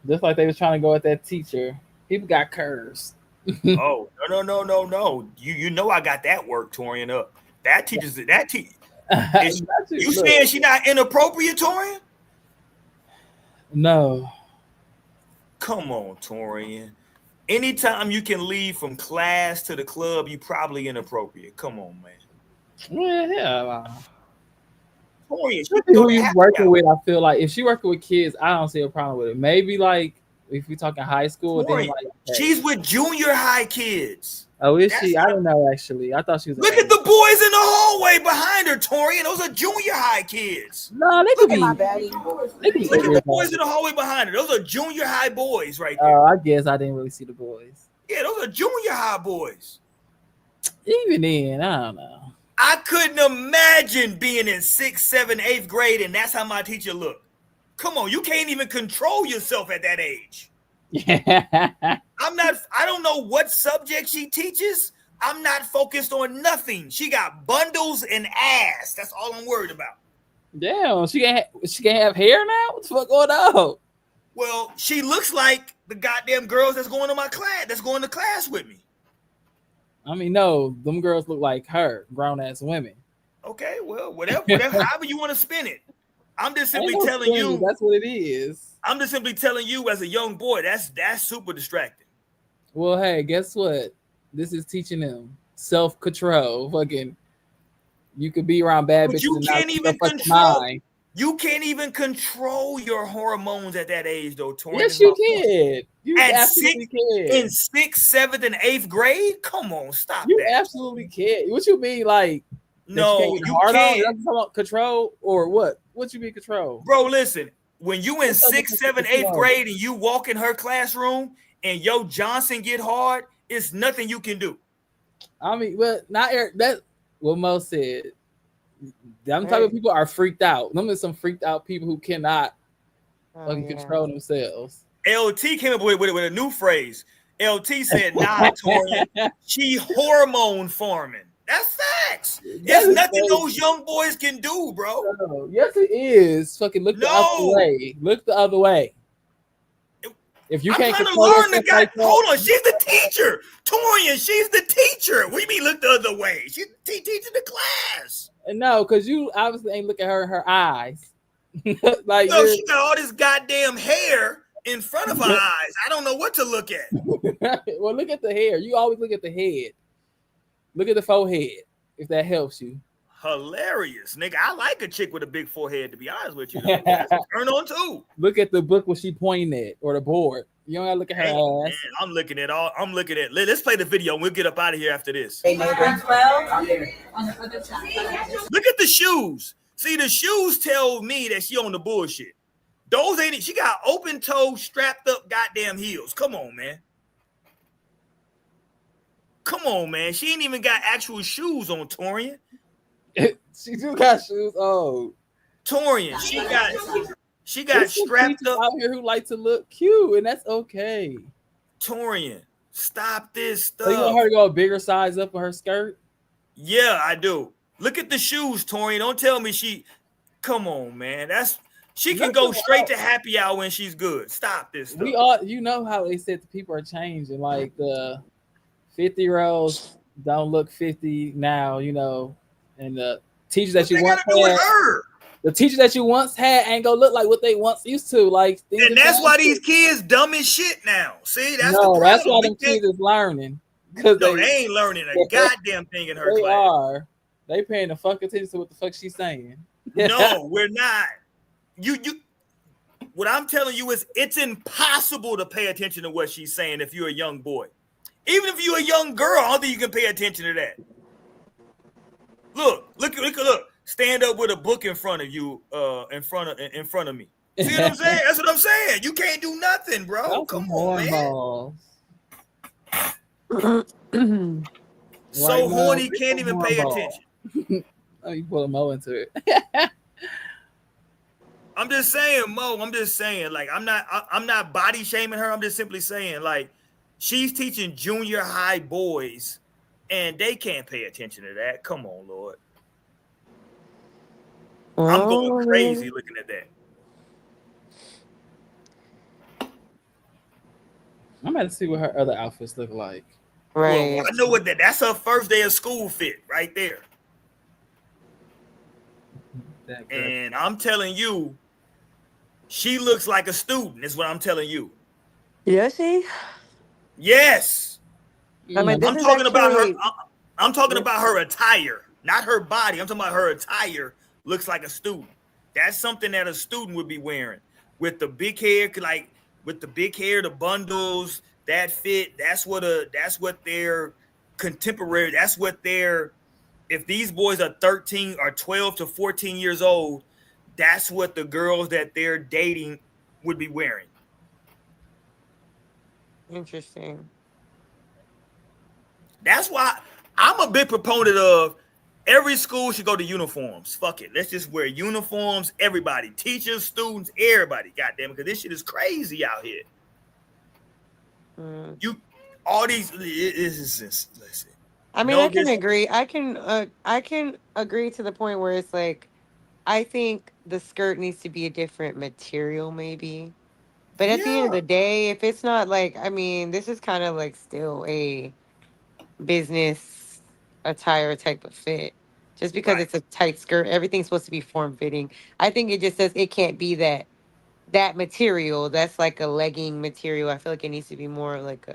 just like they was trying to go at that teacher, people got curves. Oh, no. You know I got that work, Torian, up. That teacher's that teacher. You saying she not inappropriate, Torian? No. Come on, Torian. Anytime you can leave from class to the club, you probably inappropriate. Come on, man. Yeah. Torian, who you working with, I feel like if she working with kids, I don't see a problem with it. Maybe like if we talking high school, Torian, then like, she's with junior high kids. Oh, is she? I don't know actually. I thought she was. Look at the boys in the hallway behind her, Torian. Those are junior high kids. No, they could be. They could be Look at the boys in the hallway behind her. Those are junior high boys right there. Oh, I guess I didn't really see the boys. Yeah, those are junior high boys. Even then, I don't know. I couldn't imagine being in 6th, 7th, 8th grade, and that's how my teacher looked. Come on, you can't even control yourself at that age. Yeah. I don't know what subject she teaches. I'm not focused on nothing. She got bundles and ass. That's all I'm worried about. Damn, she can't have hair now? What the fuck going on? Well, she looks like the goddamn girls that's going to my class, that's going to class with me. I mean, no, them girls look like her, grown ass women. Okay, well, whatever, however you want to spin it. I'm just simply telling you. That's what it is. I'm just simply telling you, as a young boy, that's super distracting. Well, hey, guess what? This is teaching them self-control. Fucking, you could be around bad bitches. You can't even control. You can't even control your hormones at that age, though, Tori. Yes, you can. You absolutely can. In 6th, 7th, and 8th grade? Come on, stop you that. You absolutely can. What you mean, like? No, you can't. Control or what? What you mean control? Bro, listen. When you in 6th, 7th, 8th grade and you walk in her classroom and Yo Johnson get hard, it's nothing you can do. I mean, but not that what Mo said. Them type of people are freaked out. Them are some freaked out people who cannot control themselves. LT came up with a new phrase. LT said, "Nah, Torian, she hormone farming." That's facts. There's nothing those young boys can do, bro. No, yes, it is. Fucking look the other way. Look the other way. If you can't learn the guy, hold on. She's the teacher, Torian. She's the teacher. What do you mean? Look the other way. She's teaching the class. No, because you obviously ain't look at her in her eyes. Like, no, she got all this goddamn hair in front of her eyes. I don't know what to look at. Well, look at the hair. You always look at the head. Look at the forehead, if that helps you. Hilarious, nigga. I like a chick with a big forehead, to be honest with you. That's a turn on too. Look at the book where she pointing at, or the board. You don't gotta look at her ass. Man, I'm looking at. Let's play the video and we'll get up out of here after this. Look at the shoes. See, the shoes tell me that she on the bullshit. Those ain't it. She got open toe, strapped up goddamn heels. Come on, man. Come on, man. She ain't even got actual shoes on, Torian. She do got shoes on. Torian, she got strapped up out here who like to look cute, and that's okay. Torian, stop this stuff. So you want her to go a bigger size up with her skirt? Yeah, I do. Look at the shoes, Torian. Don't tell me come on, man. She can go straight to happy hour when she's good. Stop this stuff. You know how they said the people are changing, like the 50-year-olds don't look 50 now, you know, and the teachers that you once had, the teachers that you once had ain't gonna look like what they once used to. Like, and that's why these kids dumb as shit now. See, that's that's why them kids is learning. No, they ain't learning a goddamn thing in her class. They paying the fuck attention to what the fuck she's saying. No, we're not. You. What I'm telling you is, it's impossible to pay attention to what she's saying if you're a young boy. Even if you're a young girl, I don't think you can pay attention to that. Look. Stand up with a book in front of you, in front of me. See what I'm saying? That's what I'm saying. You can't do nothing, bro. Come on, man. So horny, can't even pay attention. Oh, you put a Mo into it. I'm just saying, Mo. I'm just saying, like, I'm not body shaming her. I'm just simply saying, like, she's teaching junior high boys, and they can't pay attention to that. Come on, Lord. I'm going crazy looking at that. I'm about to see what her other outfits look like. Right. Well, I know what that's her first day of school fit right there. And I'm telling you, she looks like a student, is what I'm telling you. Yes, she? Yes. I mean, I'm talking about her attire, not her body. I'm talking about her attire looks like a student. That's something that a student would be wearing. With the big hair, the bundles, that fit. That's what their contemporary. That's what they're. If these boys are 13 or 12 to 14 years old, that's what the girls that they're dating would be wearing. Interesting. That's why I'm a big proponent of every school should go to uniforms. Fuck it. Let's just wear uniforms. Everybody, teachers, students, everybody. Goddamn it, because this shit is crazy out here. You, all these. Listen. I mean, I can agree. I can agree to the point where it's like, I think the skirt needs to be a different material, maybe. But at the end of Yeah. the day, if it's not like, I mean, this is kind of like still a business attire type of fit. Just because Right. it's a tight skirt, everything's supposed to be form fitting. I think it just says it can't be that material. That's like a legging material. I feel like it needs to be more like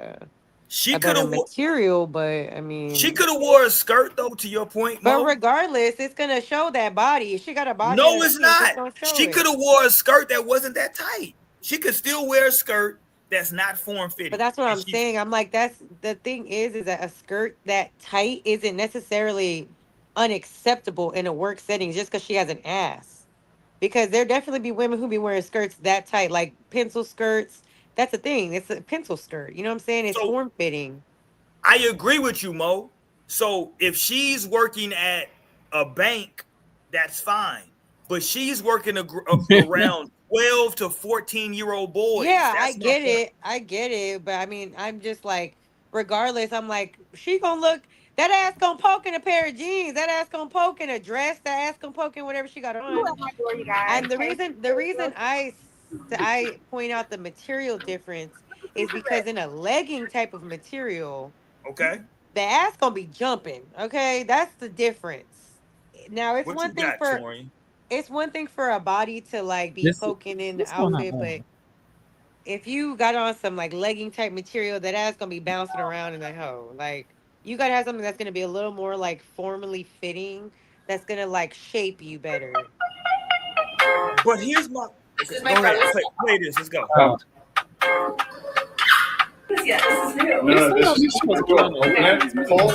She a could better have. material. But I She mean, could have wore a skirt though. To your point, but Mo. regardless, it's gonna show that body. If she got a body No, it's underneath, it's not. gonna show She it. could have wore a skirt that wasn't that tight. She could still wear a skirt that's not form But fitting. that's what And I'm she's saying. I'm like, that's the thing is that a skirt that tight isn't necessarily unacceptable in a work setting just because she has an ass. Because there definitely be women who be wearing skirts that tight, like pencil skirts. That's a thing. It's a pencil skirt. You know what I'm saying? It's so form fitting. I agree with you, Mo. So if she's working at a bank, that's fine. But she's working around 12 to 14-year-old boys. Yeah, I That's my get point. it. I get it. But I mean, I'm just like, regardless, I'm like, she gonna look, that ass gonna poke in a pair of jeans. That ass gonna poke in a dress. That ass gonna poke in whatever she got on. And the reason I point out the material difference is because in a legging type of material, Okay. the ass gonna be jumping. Okay, that's the difference. Now What you got, Torian? it's one thing for a body to like be This poking in the this one outfit, but if you got on some like legging type material, that ass gonna be bouncing around in the hoe. Like you gotta have something that's gonna be a little more like formally fitting. That's gonna like shape you better. But here's my okay. Go ahead. Play this. Let's go. Yeah, this is new. No, this is open it. Pull.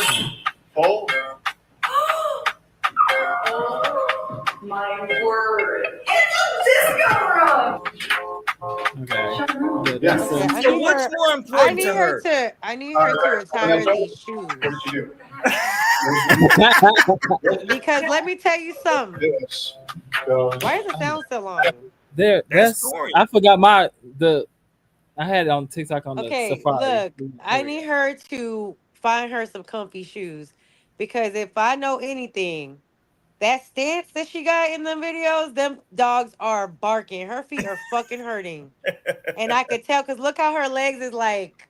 Oh my word. It's a disco room. Okay. Yes. Yeah, So what's more important to her? I need her to retire these shoes. What did you Because let me tell you something. do? This. Go. Why does it sound so long? That's I forgot I had it on TikTok on the Okay, Safari. look, I need her to find her some comfy shoes. Because if I know anything, that stance that she got in them videos, them dogs are barking. Her feet are fucking hurting. And I could tell because look how her legs is like,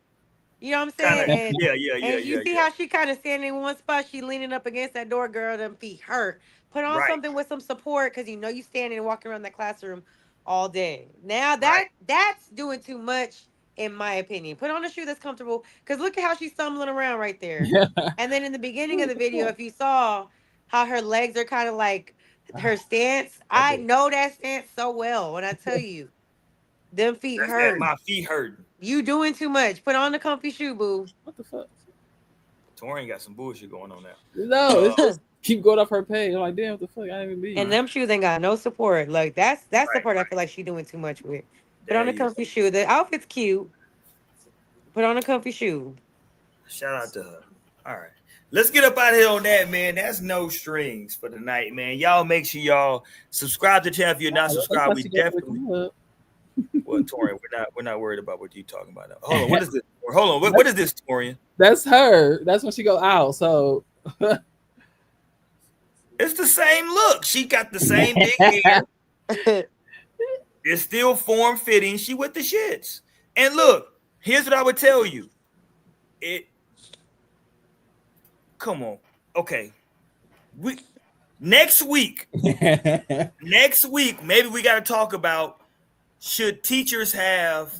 you know what I'm kind saying? of And you see how she kind of standing in one spot, she leaning up against that door, girl, them feet hurt. Put on Right. something with some support because you know you standing and walking around that classroom all day. Now Right. that's doing too much, in my opinion. Put on a shoe that's comfortable because look at how she's stumbling around right there. And then in the beginning of the video, if you saw how her legs are kind of like her stance, I know that stance so well. When I tell you, them feet That's that hurt. my feet hurting. You doing too much. Put on the comfy shoe, boo. What the fuck? Torian got some bullshit going on now. No, it's just keep going off her page. I'm like, damn, what the fuck? I didn't even leave. And them shoes ain't got no support. Like that's the Right, part I feel like she doing too much with. Put There on a you go. comfy shoe. The outfit's cute. Put on a comfy shoe. Shout out to her. All right. Let's get up out of here on that, man. That's no strings for tonight, man. Y'all make sure y'all subscribe to the channel if you're not subscribed. We definitely. Well, Torian, we're not worried about what you're talking about. Hold on, what is this? Hold on, what is this, Torian? That's her. That's when she go out. So it's the same look. She got the same big hair. It's still form fitting. She with the shits. And look, here's what I would tell you. Come on. Okay. Next week, maybe we got to talk about should teachers have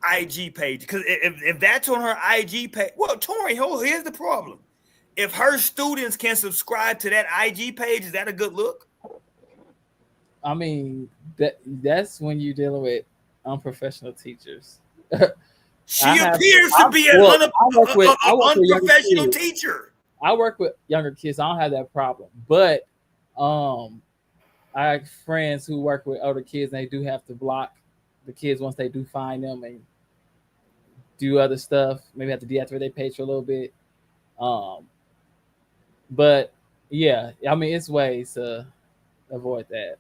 IG page? Because if that's on her IG page, well, Torian, here's the problem. If her students can subscribe to that IG page, is that a good look? I mean, that's when you're dealing with unprofessional teachers. She appears to be an unprofessional teacher. I work with younger kids. I don't have that problem, but I have friends who work with older kids, and they do have to block the kids once they do find them and do other stuff. Maybe have to deactivate their page for a little bit. But yeah, I mean, it's ways to avoid that.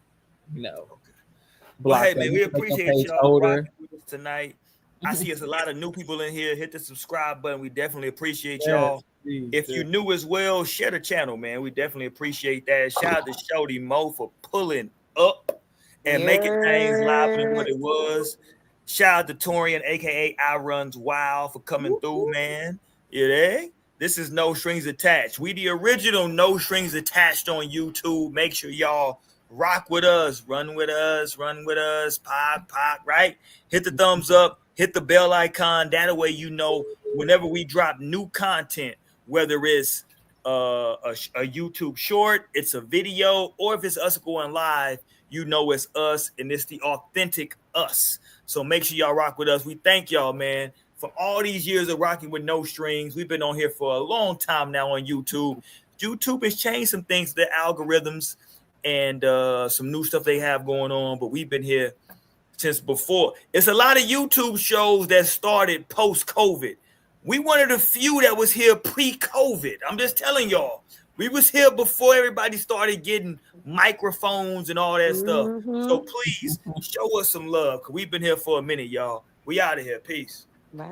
You know. Well, hey man, we appreciate y'all rocking with us tonight. I see there's a lot of new people in here. Hit the subscribe button. We definitely appreciate y'all. If you're new as well, share the channel, man. We definitely appreciate that. Shout out to Shody Mo for pulling up and making things live than what it was. Shout out to Torian, aka I Runs Wild, for coming through, man. You know? This is No Strings Attached. We the original No Strings Attached on YouTube. Make sure y'all rock with us, run with us, pop, right? Hit the thumbs up, hit the bell icon. That way you know whenever we drop new content, whether it's a YouTube short, it's a video, or if it's us going live, you know it's us and it's the authentic us. So make sure y'all rock with us. We thank y'all, man, for all these years of rocking with No Strings. We've been on here for a long time now on YouTube. YouTube has changed some things, the algorithms, and some new stuff they have going on, but we've been here since before. It's a lot of YouTube shows that started post-COVID. We one of the few that was here pre-COVID. I'm just telling y'all. We was here before everybody started getting microphones and all that stuff. So please show us some love, because we've been here for a minute, y'all. We out of here. Peace. Bye.